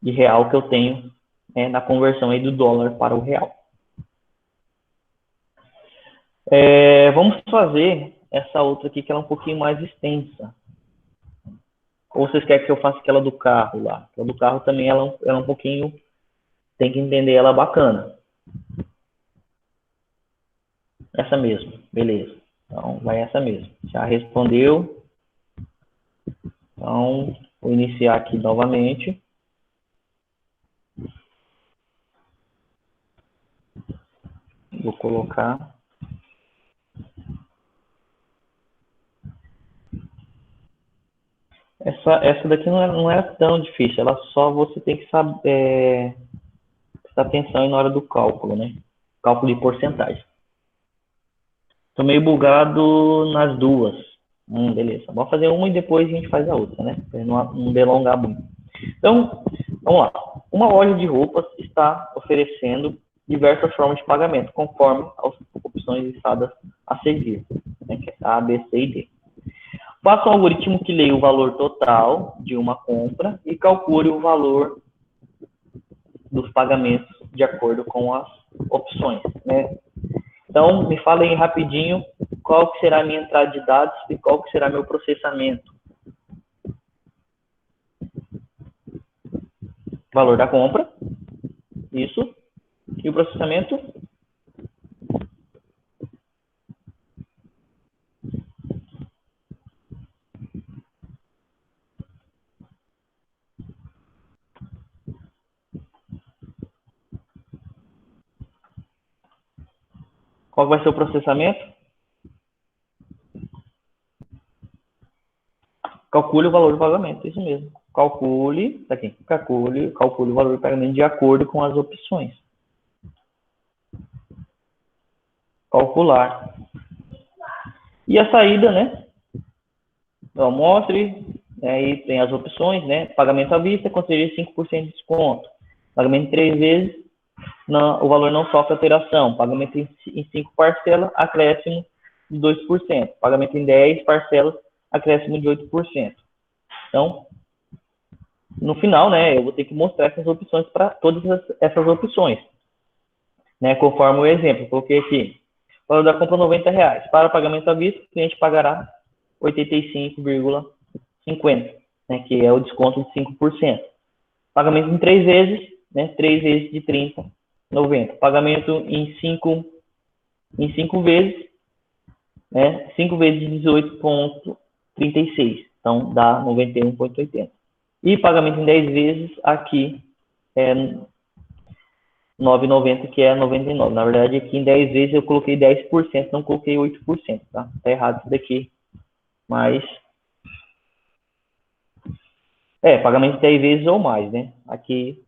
de real que eu tenho, né, na conversão aí do dólar para o real. Vamos fazer essa outra aqui, que ela é um pouquinho mais extensa. Ou vocês querem que eu faça aquela do carro lá? Aquela do carro também ela é um pouquinho, tem que entender ela bacana. Essa mesmo, beleza. Então, vai essa mesmo. Já respondeu. Então, vou iniciar aqui novamente. Vou colocar. Essa daqui não é tão difícil. Ela só você tem que saber, prestar atenção na hora do cálculo, né? Cálculo de porcentagem. Estou meio bugado nas duas. Beleza. Vamos fazer uma e depois a gente faz a outra, né? Para não delongar muito. Então, vamos lá. Uma loja de roupas está oferecendo diversas formas de pagamento, conforme as opções listadas a seguir, né? Que é A, B, C e D. Faça um algoritmo que leia o valor total de uma compra e calcule o valor dos pagamentos de acordo com as opções, né? Então, me falem rapidinho qual que será a minha entrada de dados e qual que será meu processamento. Valor da compra, isso, e o processamento? Qual vai ser o processamento? Calcule o valor do pagamento, isso mesmo. Calcule, tá aqui, calcule o valor do pagamento de acordo com as opções. Calcular. E a saída, né? Então, mostre, aí tem as opções, né? Pagamento à vista, conceder 5% de desconto. Pagamento em 3 vezes, o valor não sofre alteração. Pagamento em 5 parcelas, acréscimo de 2%. Pagamento em 10 parcelas, acréscimo de 8%. Então, no final, né, eu vou ter que mostrar essas opções para todas essas opções. Né, conforme o exemplo, coloquei aqui. O valor da compra R$90. Para pagamento à vista, o cliente pagará 85,50, né, que é o desconto de 5%. Pagamento em 3 vezes, né, 3 vezes de 30,90. Pagamento em 5 vezes, né, 5 vezes de 18,36. Então, dá 91,80. E pagamento em 10 vezes, aqui é 9,90, que é 99. Na verdade, aqui em 10 vezes eu coloquei 10%, não coloquei 8%, tá? Tá errado isso daqui. Mas pagamento de 10 vezes ou mais, né? Aqui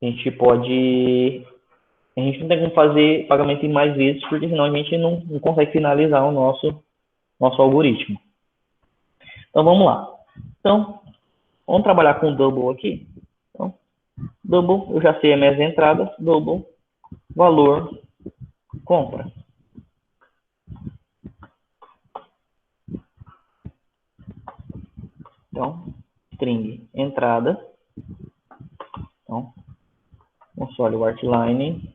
a gente não tem como fazer pagamento em mais vezes, porque senão a gente não consegue finalizar o nosso algoritmo. Então vamos lá. Então, vamos trabalhar com double aqui. Então, double, eu já sei as minhas entradas, double, valor, compra. Então, string entrada. Então, console o artline.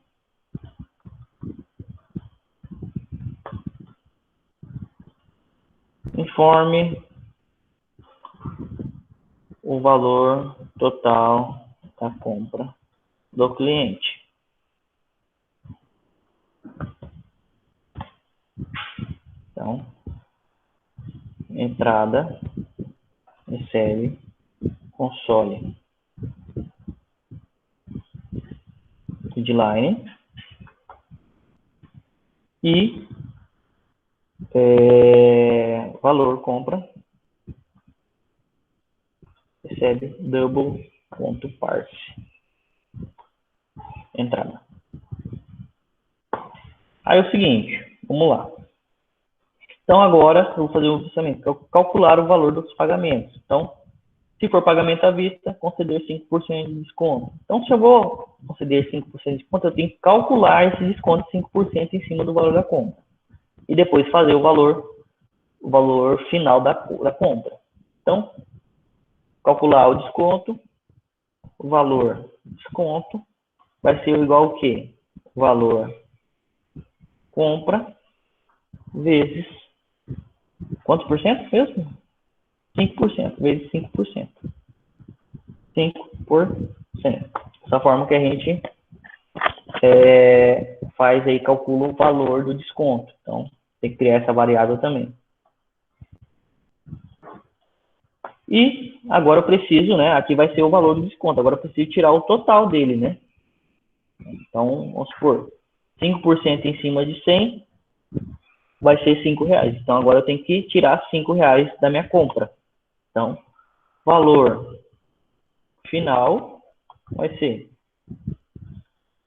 Informe o valor total da compra do cliente. Então, entrada, recebe, console, headline e valor compra, recebe double.parse, entrada. Aí é o seguinte, vamos lá. Então agora eu vou fazer o processamento, calcular o valor dos pagamentos. Então, Se for pagamento à vista, conceder 5% de desconto. Então, se eu vou conceder 5% de desconto, eu tenho que calcular esse desconto de 5% em cima do valor da compra. E depois fazer o valor final da compra. Então, calcular o desconto, o valor do desconto vai ser igual ao quê? Valor compra vezes quantos por cento mesmo? 5%, vezes 5%. 5%. Dessa forma que a gente faz aí, calcula o valor do desconto. Então, tem que criar essa variável também. E agora eu preciso, né? Aqui vai ser o valor do desconto. Agora eu preciso tirar o total dele, né? Então, vamos supor, 5% em cima de 100 vai ser R$5. Então, agora eu tenho que tirar R$5 da minha compra. Então, valor final vai ser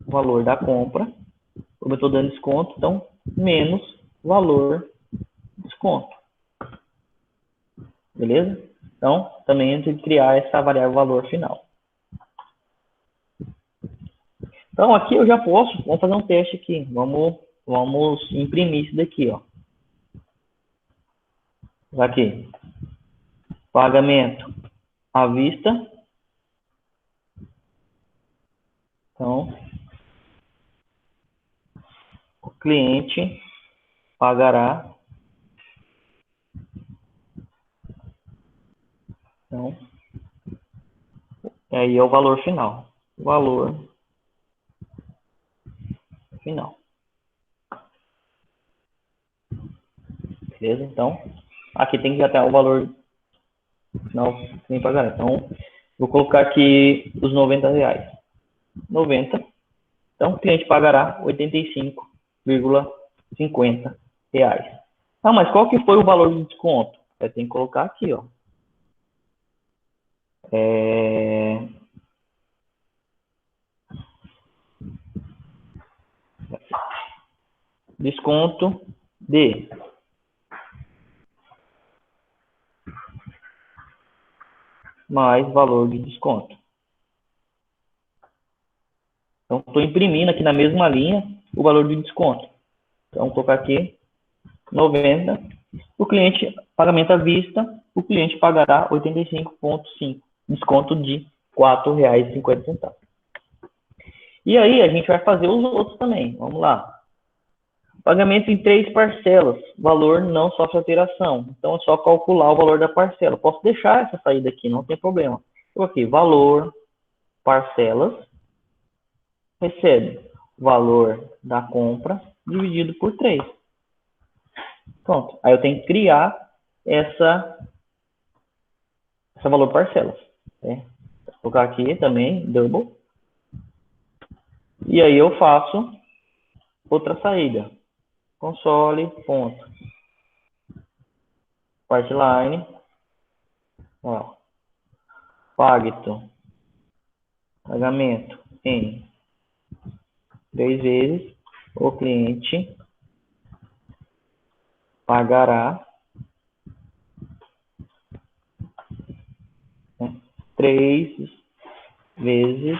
o valor da compra, como eu estou dando desconto, então, menos valor desconto. Beleza? Então, também eu tenho que criar essa variável valor final. Então, aqui eu já posso, vamos fazer um teste aqui. Vamos imprimir isso daqui, ó. Aqui. Pagamento à vista. Então, o cliente pagará. Então, aí é o valor final. Valor final. Beleza? Então, aqui tem que já ter o valor final que nem pagará. Então, vou colocar aqui os R$90. 90. Então, o cliente pagará R$ 85,50. Ah, mas qual que foi o valor do desconto? Você tem que colocar aqui, ó. Desconto de mais valor de desconto. Então, estou imprimindo aqui na mesma linha o valor do desconto. Então, vou colocar aqui 90. O cliente, pagamento à vista, o cliente pagará 85,5. Desconto de R$ 4,50. E aí, a gente vai fazer os outros também. Vamos lá. Pagamento em 3 parcelas. Valor não sofre alteração. Então, é só calcular o valor da parcela. Posso deixar essa saída aqui, não tem problema. Eu aqui, valor, parcelas, recebe valor da compra dividido por 3. Pronto. Aí eu tenho que criar essa valor parcelas. Né? Vou colocar aqui também, double. E aí eu faço outra saída. Console, ponto. Partline. Ó. Pagamento em 3 vezes. O cliente pagará 3 vezes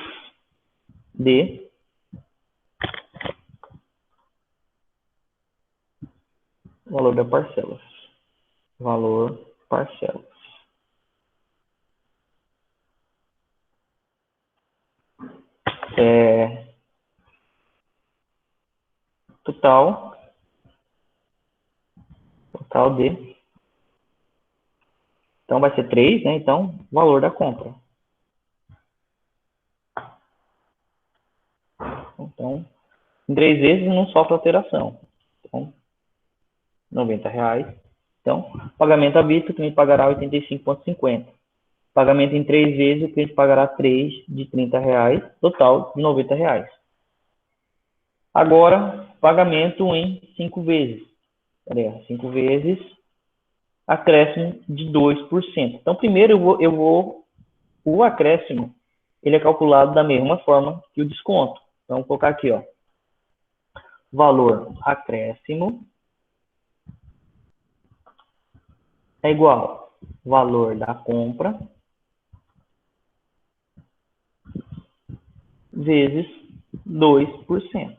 de valor da parcela. Valor parcelas. Total de. Então vai ser 3, né? Então, valor da compra. Então, em 3 vezes não sofre alteração. Então, R$90. Então, pagamento à vista, o cliente pagará 85,50. Pagamento em 3 vezes, o cliente pagará 3 de R$30, total de R$90. Agora, pagamento em 5 vezes. 5 vezes, acréscimo de 2%. Então, primeiro o acréscimo, ele é calculado da mesma forma que o desconto. Então, vou colocar aqui, ó. Valor acréscimo é igual valor da compra vezes 2%.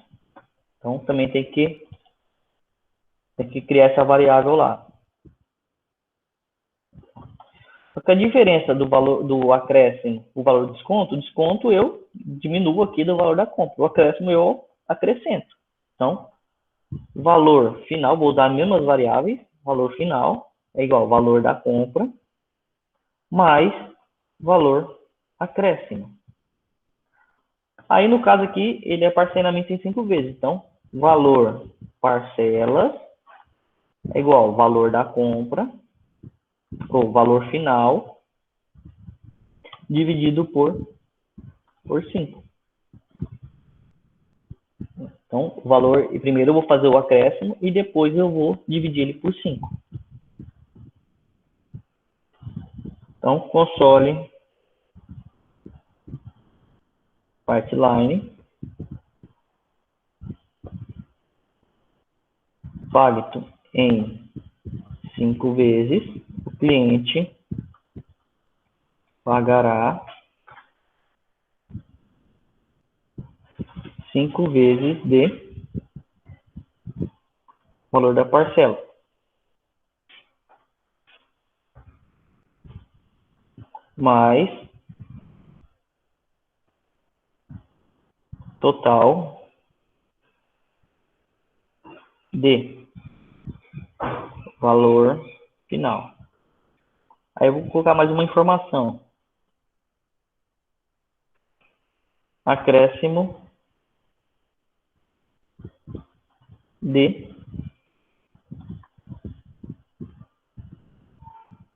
Então, também tem que criar essa variável lá. Só que a diferença do valor do acréscimo, o valor do desconto, o desconto eu diminuo aqui do valor da compra. O acréscimo eu acrescento. Então, valor final, vou usar as mesmas variáveis. Valor final é igual ao valor da compra mais valor acréscimo. Aí, no caso aqui, ele é parcelamento em 5 vezes. Então, valor parcelas é igual ao valor da compra, ou valor final, dividido por 5. Então, o valor, primeiro eu vou fazer o acréscimo e depois eu vou dividir ele por 5. Então, console partline válido em 5 vezes, o cliente pagará 5 vezes de valor da parcela. Mais total de valor final. Aí eu vou colocar mais uma informação. Acréscimo de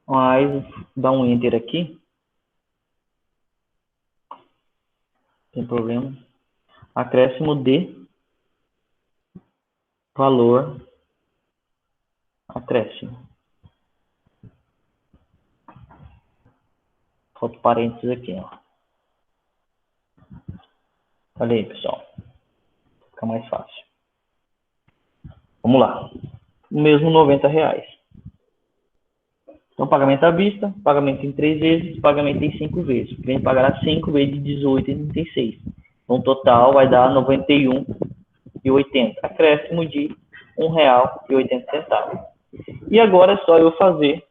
mais, dá um enter aqui. Tem problema. Acréscimo de valor acréscimo. Falta parênteses aqui, ó. Olha aí, pessoal. Fica mais fácil. Vamos lá. O mesmo R$90. Então, pagamento à vista, pagamento em 3 vezes, pagamento em 5 vezes. O cliente pagará 5 vezes 18,36. Então, total vai dar R$91,80. Acréscimo de R$1,80. E agora é só eu fazer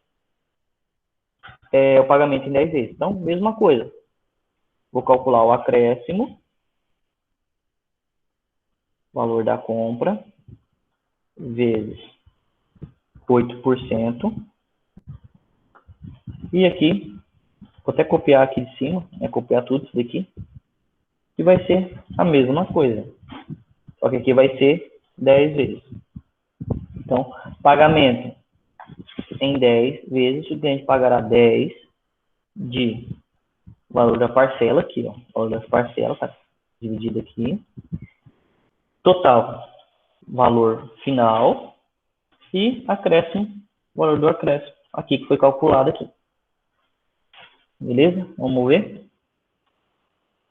o pagamento em 10 vezes. Então, mesma coisa. Vou calcular o acréscimo, valor da compra, vezes 8%. E aqui, vou até copiar aqui de cima, copiar tudo isso daqui, que vai ser a mesma coisa. Só que aqui vai ser 10 vezes. Então, pagamento em 10 vezes, o cliente pagará 10 de valor da parcela, aqui, ó, valor das parcelas, tá dividido aqui. Total, valor final e acréscimo, valor do acréscimo, aqui que foi calculado aqui. Beleza? Vamos ver.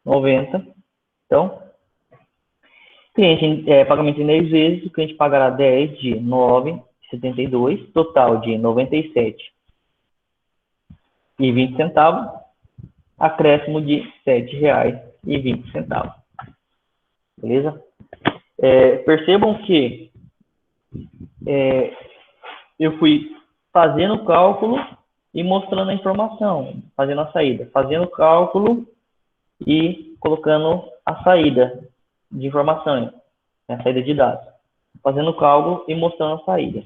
90. Então, cliente, pagamento em 10 vezes, o cliente pagará 10 de 9,72, total de 97,20, acréscimo de R$7,20. Beleza? Percebam que eu fui fazendo o cálculo e mostrando a informação, fazendo a saída, fazendo o cálculo e colocando a saída de informações, a saída de dados, fazendo o cálculo e mostrando a saída.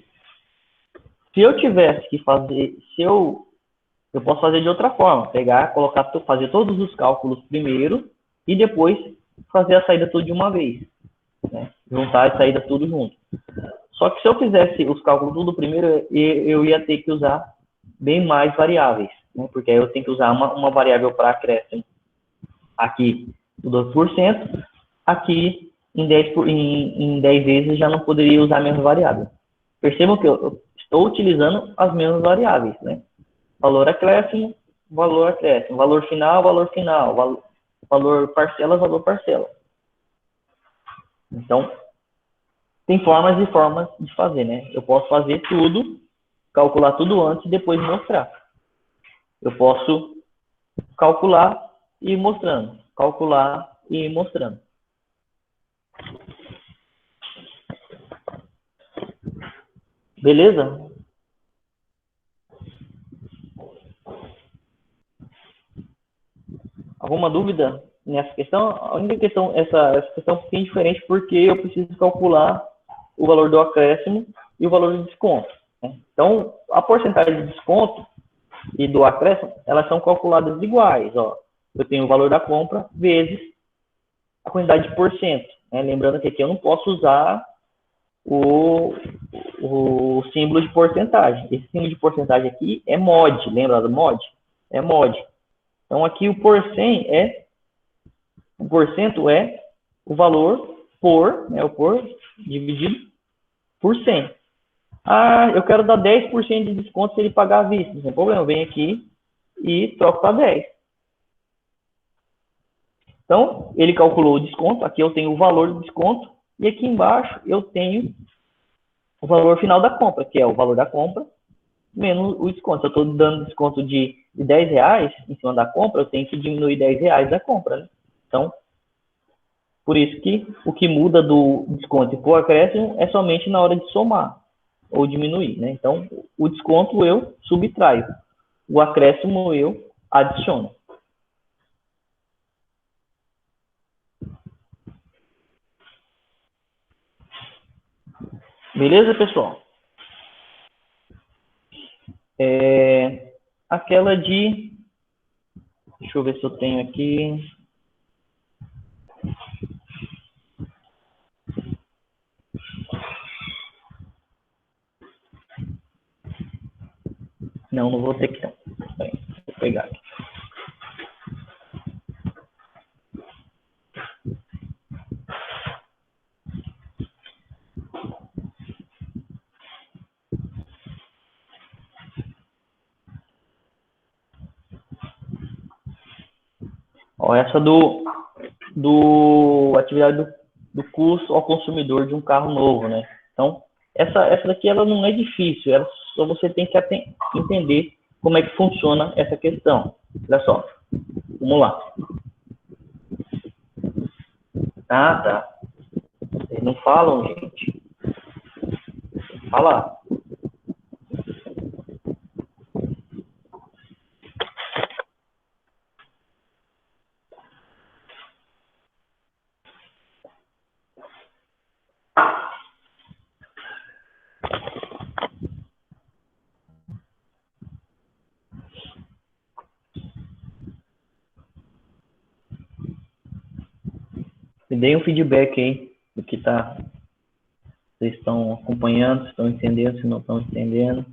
Se eu tivesse que fazer, eu posso fazer de outra forma, fazer todos os cálculos primeiro e depois fazer a saída tudo de uma vez, né? Juntar a saída tudo junto. Só que se eu fizesse os cálculos tudo primeiro, eu ia ter que usar bem mais variáveis, né? Porque aí eu tenho que usar uma variável para acréscimo aqui do 2%, aqui em 10 vezes já não poderia usar a mesma variável. Percebam que eu estou utilizando as mesmas variáveis, né? Valor acréscimo, valor final, valor parcela, valor parcela. Então, tem formas e formas de fazer, né? Eu posso fazer tudo, calcular tudo antes e depois mostrar. Eu posso calcular e ir mostrando. Calcular e mostrando. Beleza? Alguma dúvida nessa questão? A única questão, essa questão é um pouquinho diferente porque eu preciso calcular o valor do acréscimo e o valor do desconto, né? Então, a porcentagem de desconto e do acréscimo, elas são calculadas iguais. Ó. Eu tenho o valor da compra vezes a quantidade de porcento, né? Lembrando que aqui eu não posso usar o símbolo de porcentagem. Esse símbolo de porcentagem aqui é mod, lembra do mod? É mod. Então aqui o porcento é o valor por, né, o por dividido por 100. Ah, eu quero dar 10% de desconto se ele pagar à vista. Não tem problema, eu venho aqui e troco para 10. Então, ele calculou o desconto, aqui eu tenho o valor do desconto, e aqui embaixo eu tenho o valor final da compra, que é o valor da compra, menos o desconto. Se eu estou dando desconto de R$10 em cima da compra, eu tenho que diminuir R$10 da compra, né? Então, por isso que o que muda do desconto e por acréscimo é somente na hora de somar ou diminuir, né? Então, o desconto eu subtraio, o acréscimo eu adiciono. Beleza, pessoal? Aquela de... Deixa eu ver se eu tenho aqui. Não, não vou ter que não. Vou pegar aqui. Ó, essa do atividade do custo ao consumidor de um carro novo, né? Então, essa daqui ela não é difícil, ela só você tem que entender como é que funciona essa questão. Olha só, vamos lá. Ah, tá. Vocês não falam, gente. Fala. Me deem um feedback aí do que tá. Vocês estão acompanhando, estão entendendo, se não estão entendendo.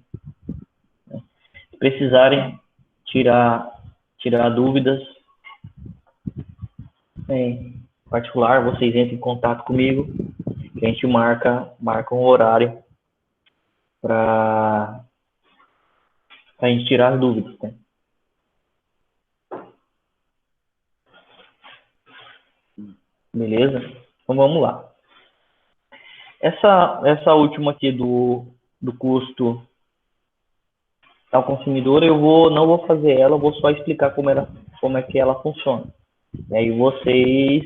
Se precisarem tirar dúvidas, em particular, vocês entrem em contato comigo, que a gente marca um horário para a gente tirar as dúvidas, né? Beleza? Então vamos lá. Essa última aqui do custo ao consumidor, não vou fazer ela, eu vou só explicar como é que ela funciona. E aí vocês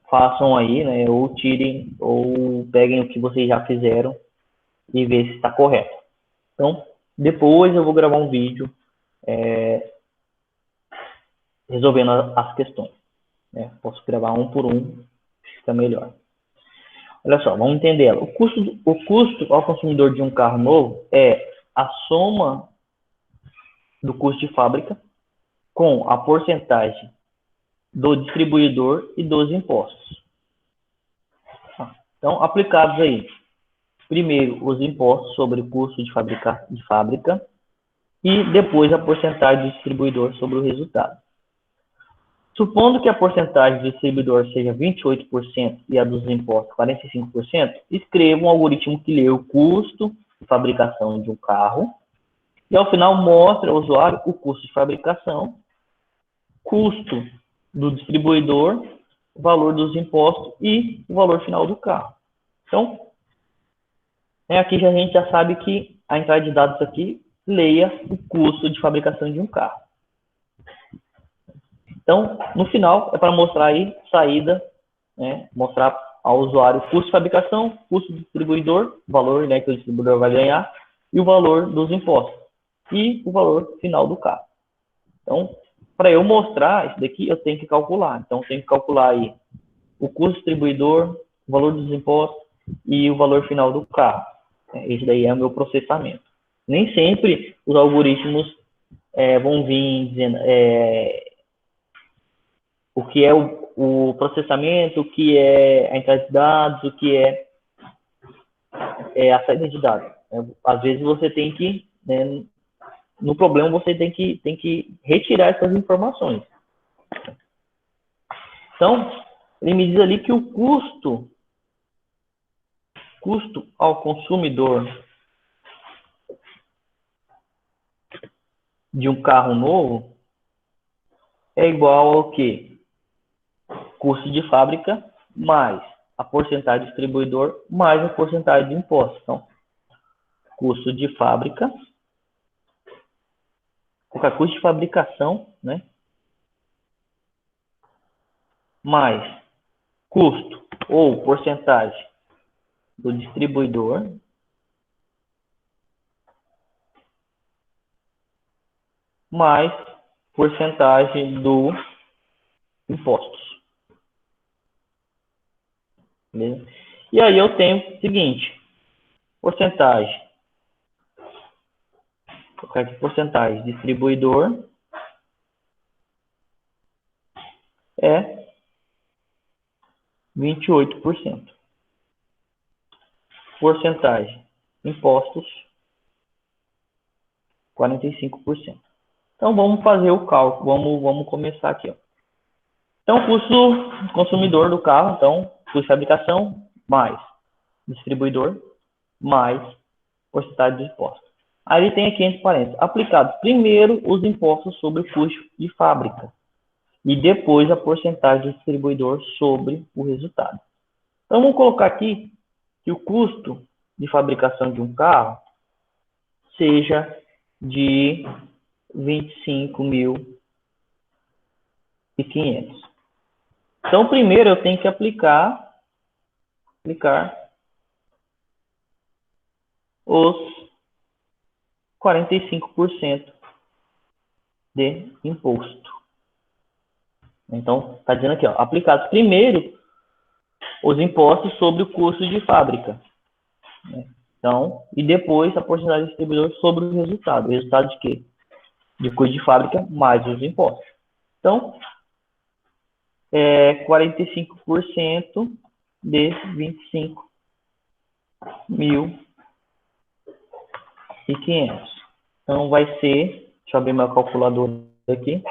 façam aí, né, ou tirem, ou peguem o que vocês já fizeram e ver se está correto. Então, depois eu vou gravar um vídeo resolvendo as questões, né? Posso gravar um por um, fica melhor. Olha só, vamos entender ela. O custo ao consumidor de um carro novo é a soma do custo de fábrica com a porcentagem do distribuidor e dos impostos. Então, aplicados aí, primeiro os impostos sobre o custo de fábrica e depois a porcentagem do distribuidor sobre o resultado. Supondo que a porcentagem do distribuidor seja 28% e a dos impostos 45%, escreva um algoritmo que lê o custo de fabricação de um carro e, ao final, mostra ao usuário o custo de fabricação, custo do distribuidor, o valor dos impostos e o valor final do carro. Então, aqui a gente já sabe que a entrada de dados aqui leia o custo de fabricação de um carro. Então, no final, é para mostrar aí saída, né? Mostrar ao usuário o custo de fabricação, custo do distribuidor, o valor, né, que o distribuidor vai ganhar, e o valor dos impostos. E o valor final do carro. Então, para eu mostrar isso daqui, eu tenho que calcular. Então, eu tenho que calcular aí o custo do distribuidor, o valor dos impostos e o valor final do carro. Esse daí é o meu processamento. Nem sempre os algoritmos vão vir dizendo o que é o processamento, o que é a entrada de dados, o que é a saída de dados. Às vezes você tem que, né, no problema você tem que retirar essas informações. Então, ele me diz ali que o custo ao consumidor de um carro novo é igual ao quê? Custo de fábrica mais a porcentagem de distribuidor mais a porcentagem de imposto. Então, custo de fábrica, qualquer custo de fabricação, né? Mais custo ou porcentagem do distribuidor mais porcentagem do impostos. Beleza? E aí eu tenho o seguinte, porcentagem distribuidor é 28%. Porcentagem impostos 45%. Então vamos fazer o cálculo, vamos começar aqui, ó. Então custo consumidor do carro, então custo de fabricação mais distribuidor mais porcentagem de impostos. Aí tem aqui entre parênteses, aplicados primeiro os impostos sobre o custo de fábrica e depois a porcentagem do distribuidor sobre o resultado. Então vamos colocar aqui que o custo de fabricação de um carro seja de 25.500. Então primeiro eu tenho que aplicar os 45% de imposto. Então, está dizendo aqui, ó, aplicados primeiro os impostos sobre o custo de fábrica. Né? Então, e depois a porcentagem do distribuidor sobre o resultado. O resultado de quê? De custo de fábrica mais os impostos. Então, 45% de 25.500. Então, vai ser, deixa eu abrir meu calculador aqui.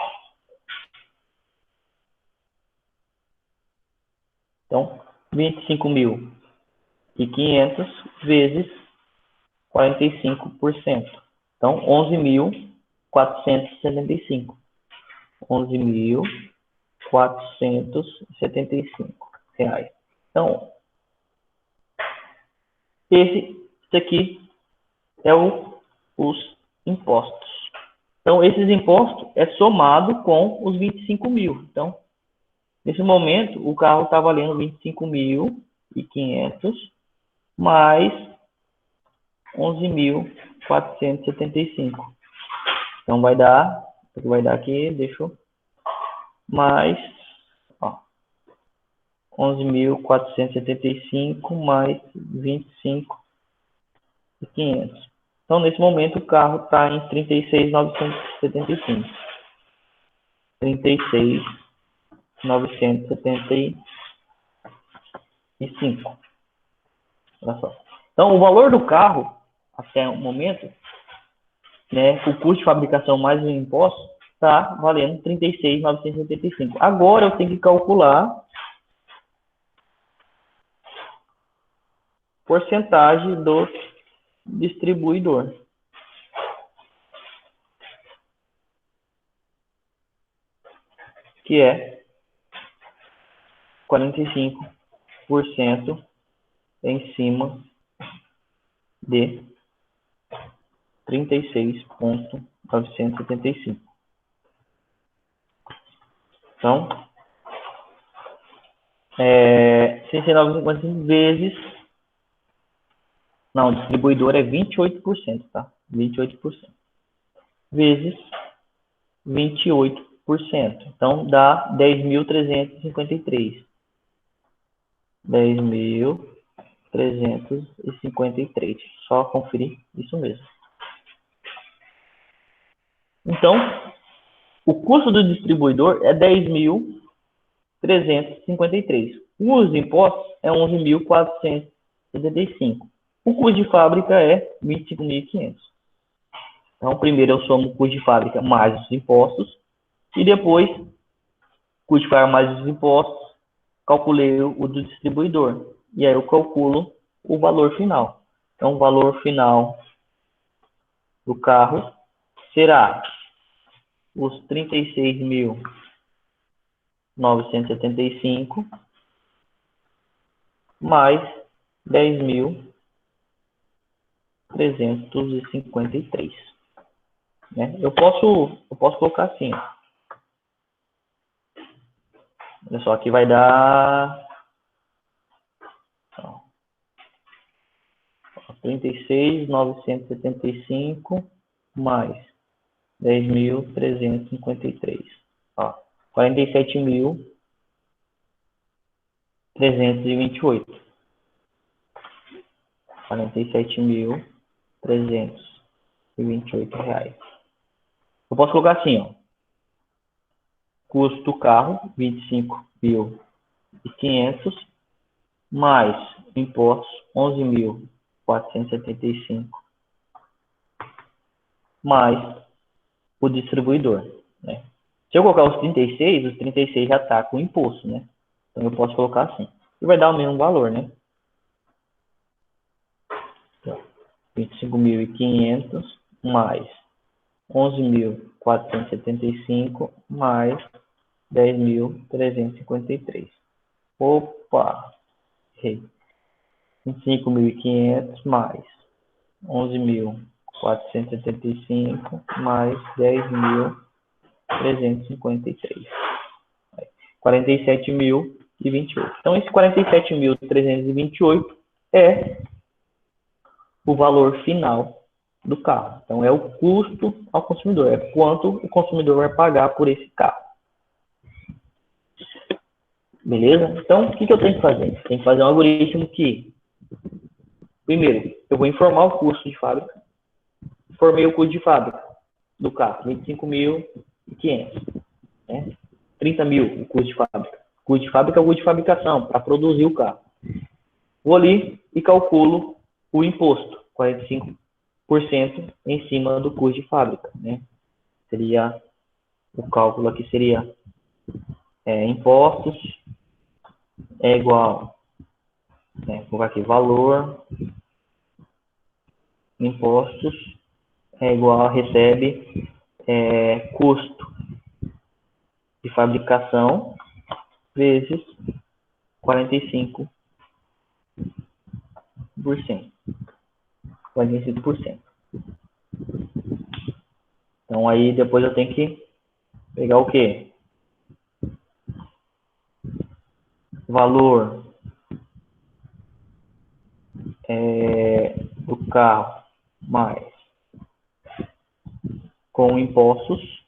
Então, 25.500 vezes 45%. Então, 11.475. 11.475 reais. Então, esse aqui é os impostos. Então, esses impostos é somado com os 25.000. Então, nesse momento, o carro está valendo 25.500 mais 11.475. Então, vai dar aqui, deixa eu, mais 11.475 mais 25.500. Então, nesse momento, o carro está em 36.975. 36.975. Olha só. Então, o valor do carro, até o momento, né, o custo de fabricação mais o imposto, está valendo 36.975. Agora, eu tenho que calcular porcentagem do distribuidor. Que é 45% em cima de 36.975. Então, 69,55 vezes... Não, o distribuidor é 28%, tá? 28%. Vezes 28%. Então, dá 10.353. 10.353. Só conferir isso mesmo. Então, o custo do distribuidor é 10.353. Os impostos é 11.475. O custo de fábrica é 25.500. Então, primeiro eu somo o custo de fábrica mais os impostos e depois, custo de fábrica mais os impostos, calculei o do distribuidor. E aí eu calculo o valor final. Então, o valor final do carro será os 36.975 mais 10.353. Né? Eu posso colocar assim. Olha só, aqui vai dar 36.975 mais 10.353. 47.328. 47.328 reais. Eu posso colocar assim, ó. Custo do carro, 25.500, mais impostos, 11.475, mais o distribuidor, né? Se eu colocar os 36 já está com imposto, né? Então eu posso colocar assim. E vai dar o mesmo valor, né? Então, 25.500 mais 11.475 mais 10.353. Opa! Errei. 25.500 mais 11.475 mais 10.353. 47.028. Então, esse 47.328 é o valor final do carro. Então, é o custo ao consumidor. É quanto o consumidor vai pagar por esse carro. Beleza? Então, o que eu tenho que fazer? Tem que fazer um algoritmo que, primeiro, eu vou informar o custo de fábrica. Formei o custo de fábrica do carro, 25.500. Né? 30 mil o custo de fábrica. O custo de fábrica é o custo de fabricação, para produzir o carro. Vou ali e calculo o imposto, 45% em cima do custo de fábrica. Né? Seria, o cálculo aqui seria impostos é igual, né, vou colocar aqui, valor, impostos é igual a recebe custo de fabricação vezes 45%. 45%. Então aí depois eu tenho que pegar o quê? Valor do carro mais com impostos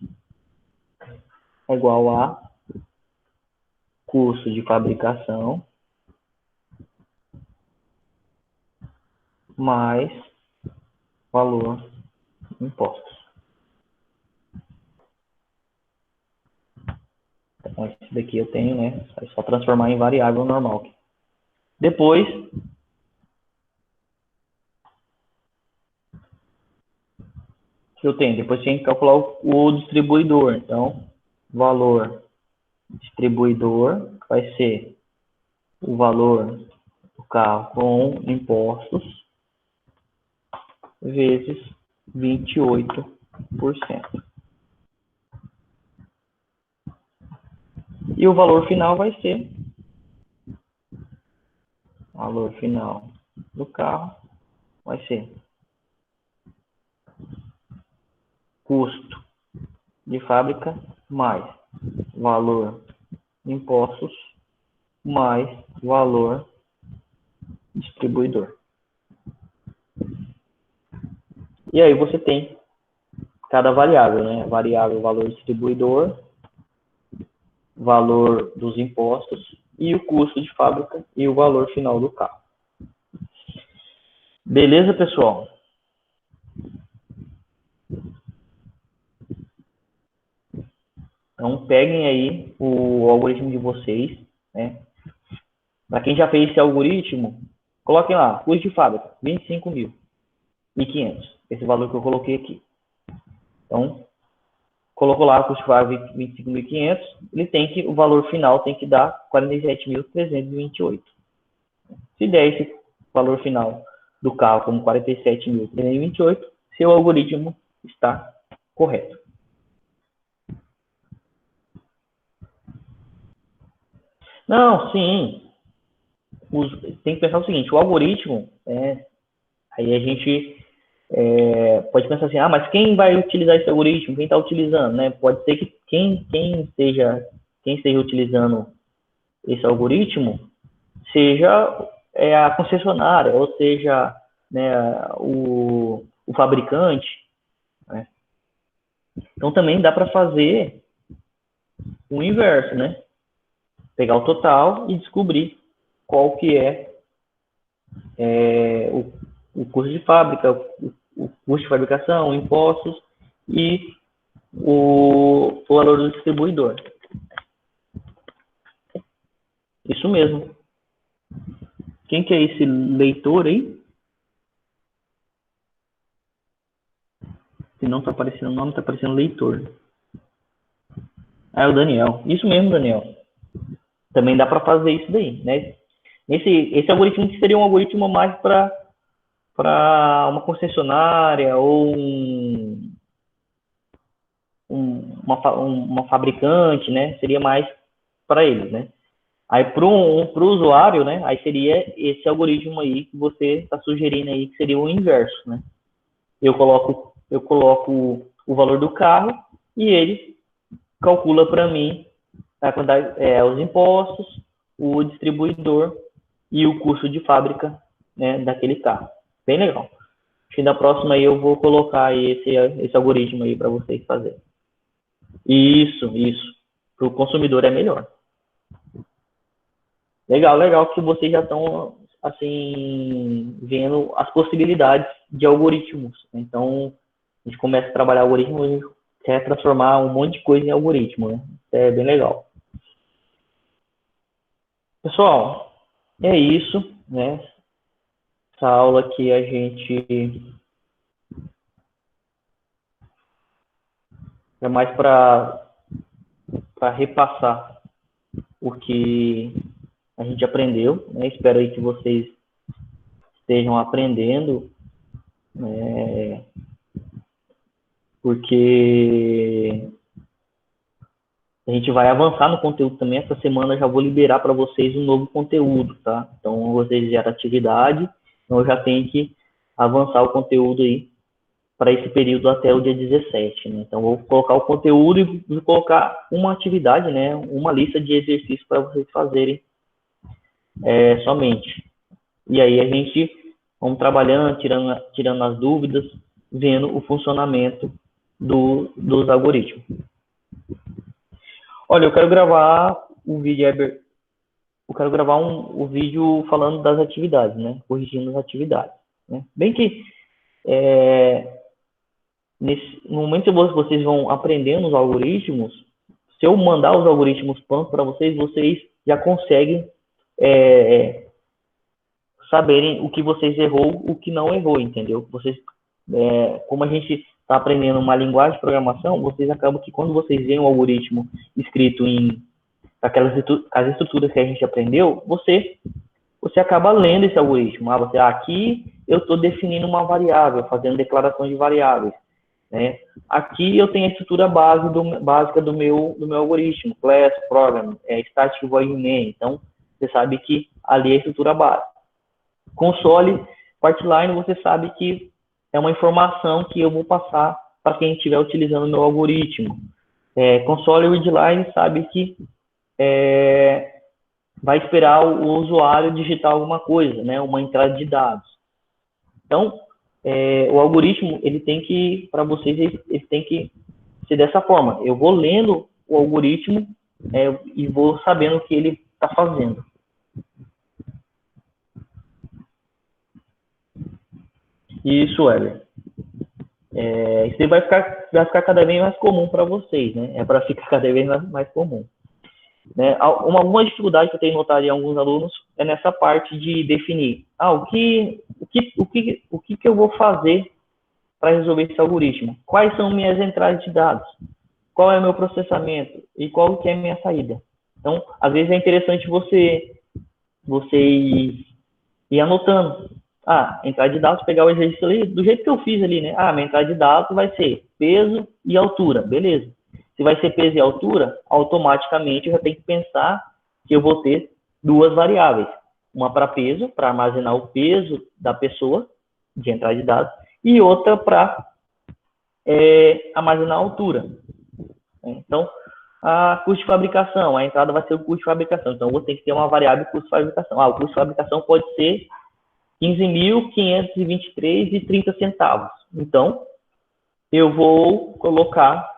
é igual a custo de fabricação mais valor impostos. Então, esse daqui eu tenho, né? É só transformar em variável normal. Depois, depois tem que calcular o distribuidor. Então, valor distribuidor vai ser o valor do carro com impostos vezes 28%. E o valor final vai ser o valor final do carro vai ser custo de fábrica mais valor impostos mais valor distribuidor. E aí você tem cada variável, né? Variável valor distribuidor, valor dos impostos e o custo de fábrica e o valor final do carro. Beleza, pessoal? Então, peguem aí o algoritmo de vocês, né? Para quem já fez esse algoritmo, coloquem lá, custo de fábrica, 25.500, esse valor que eu coloquei aqui. Então, colocou lá o custo de fábrica 25.500, o valor final tem que dar 47.328. Se der esse valor final do carro como 47.328, seu algoritmo está correto. Não, sim. Tem que pensar o seguinte, o algoritmo, aí a gente pode pensar assim, mas quem vai utilizar esse algoritmo? Quem está utilizando? Né? Pode ser que quem esteja utilizando esse algoritmo seja a concessionária, ou seja, né, o fabricante. Né? Então também dá para fazer o inverso, né? Pegar o total e descobrir qual que é o custo de fábrica, o custo de fabricação, impostos e o valor do distribuidor. Isso mesmo. Quem que é esse leitor aí? Se não está aparecendo o nome, está aparecendo leitor. É o Daniel. Isso mesmo, Daniel. Também dá para fazer isso daí, né? Esse algoritmo seria um algoritmo mais para uma concessionária ou uma fabricante, né? Seria mais para eles, né? Aí para o usuário, né? Aí seria esse algoritmo aí que você está sugerindo aí, que seria o inverso, né? Eu coloco o valor do carro e ele calcula para mim a quantidade, os impostos, o distribuidor e o custo de fábrica, né, daquele carro. Bem legal. Acho que na próxima aí eu vou colocar aí esse algoritmo aí para vocês fazerem. Isso. Para o consumidor é melhor. Legal que vocês já estão assim vendo as possibilidades de algoritmos. Então a gente começa a trabalhar algoritmos e quer transformar um monte de coisa em algoritmo, né? É bem legal. Pessoal, é isso, né? Essa aula aqui a gente é mais para repassar o que a gente aprendeu, né? Espero aí que vocês estejam aprendendo, né? Porque a gente vai avançar no conteúdo também. Essa semana eu já vou liberar para vocês um novo conteúdo, tá? Então, vocês geram atividade, então eu já tenho que avançar o conteúdo aí para esse período até o dia 17, né? Então, vou colocar o conteúdo e vou colocar uma atividade, né? Uma lista de exercícios para vocês fazerem somente. E aí a gente vamos trabalhando, tirando as dúvidas, vendo o funcionamento dos algoritmos. Olha, eu quero gravar o vídeo, o vídeo falando das atividades, né? Corrigindo as atividades. Né? Bem que no momento que vocês vão aprendendo os algoritmos, se eu mandar os algoritmos prontos para vocês já conseguem saberem o que vocês errou, o que não errou, entendeu? Vocês, como a gente está aprendendo uma linguagem de programação, vocês acabam que quando vocês veem o algoritmo escrito em as estruturas que a gente aprendeu, você acaba lendo esse algoritmo. Aqui eu estou definindo uma variável, fazendo declarações de variáveis. Né? Aqui eu tenho a estrutura básica do meu algoritmo, class, program, static void main. Então, você sabe que ali é a estrutura básica. Console, partline, você sabe que é uma informação que eu vou passar para quem estiver utilizando o meu algoritmo. console readline sabe que vai esperar o usuário digitar alguma coisa, né? Uma entrada de dados. Então, o algoritmo, ele tem que, para vocês, ele tem que ser dessa forma. Eu vou lendo o algoritmo e vou sabendo o que ele está fazendo. Isso, Heller. Isso vai ficar cada vez mais comum para vocês, né? É para ficar cada vez mais comum. Né? Alguma dificuldade que eu tenho notado em alguns alunos é nessa parte de definir o que eu vou fazer para resolver esse algoritmo. Quais são minhas entradas de dados? Qual é o meu processamento? E qual que é a minha saída? Então, às vezes é interessante você ir anotando. Entrada de dados, pegar o exercício ali, do jeito que eu fiz ali, né? Minha entrada de dados vai ser peso e altura, beleza. Se vai ser peso e altura, automaticamente eu já tenho que pensar que eu vou ter duas variáveis. Uma para peso, para armazenar o peso da pessoa, de entrada de dados, e outra para armazenar a altura. Então, a custo de fabricação, a entrada vai ser o custo de fabricação. Então, eu vou ter que ter uma variável custo de fabricação. O custo de fabricação pode ser 15.523,30 centavos. Então, eu vou colocar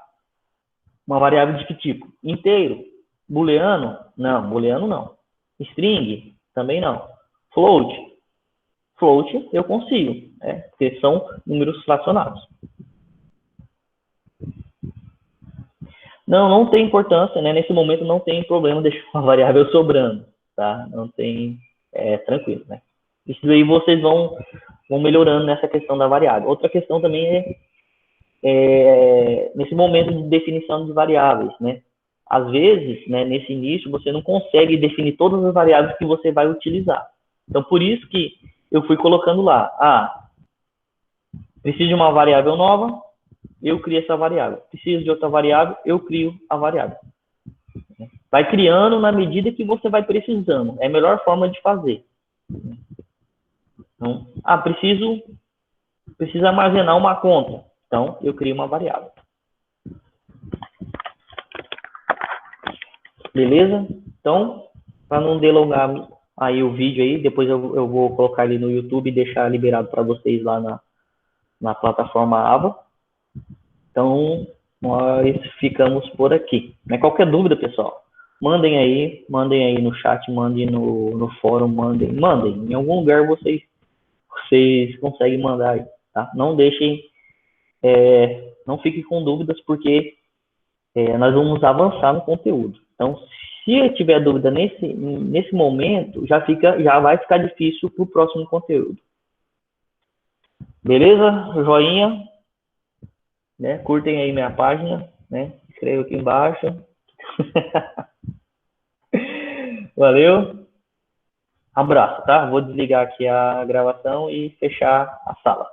uma variável de que tipo? Inteiro? Booleano? Não, booleano não. String? Também não. Float? Float eu consigo, porque são números fracionados. Não tem importância, né? Nesse momento não tem problema deixar uma variável sobrando, tá? Não tem, tranquilo, né? Isso aí vocês vão melhorando nessa questão da variável. Outra questão também nesse momento de definição de variáveis, né? Às vezes, né, nesse início, você não consegue definir todas as variáveis que você vai utilizar. Então, por isso que eu fui colocando lá, preciso de uma variável nova, eu crio essa variável. Preciso de outra variável, eu crio a variável. Vai criando na medida que você vai precisando. É a melhor forma de fazer. Então, preciso armazenar uma conta. Então, eu crio uma variável. Beleza? Então, para não delongar aí o vídeo aí, depois eu vou colocar ele no YouTube e deixar liberado para vocês lá na plataforma Ava. Então, nós ficamos por aqui. Qualquer dúvida, pessoal, mandem aí no chat, mandem no fórum, mandem. Em algum lugar vocês conseguem mandar aí, tá? Não deixem, não fiquem com dúvidas, porque nós vamos avançar no conteúdo. Então, se eu tiver dúvida nesse momento, já vai ficar difícil para o próximo conteúdo. Beleza? Joinha, né? Curtem aí minha página, né? Escreva aqui embaixo. Valeu. Abraço, tá? Vou desligar aqui a gravação e fechar a sala.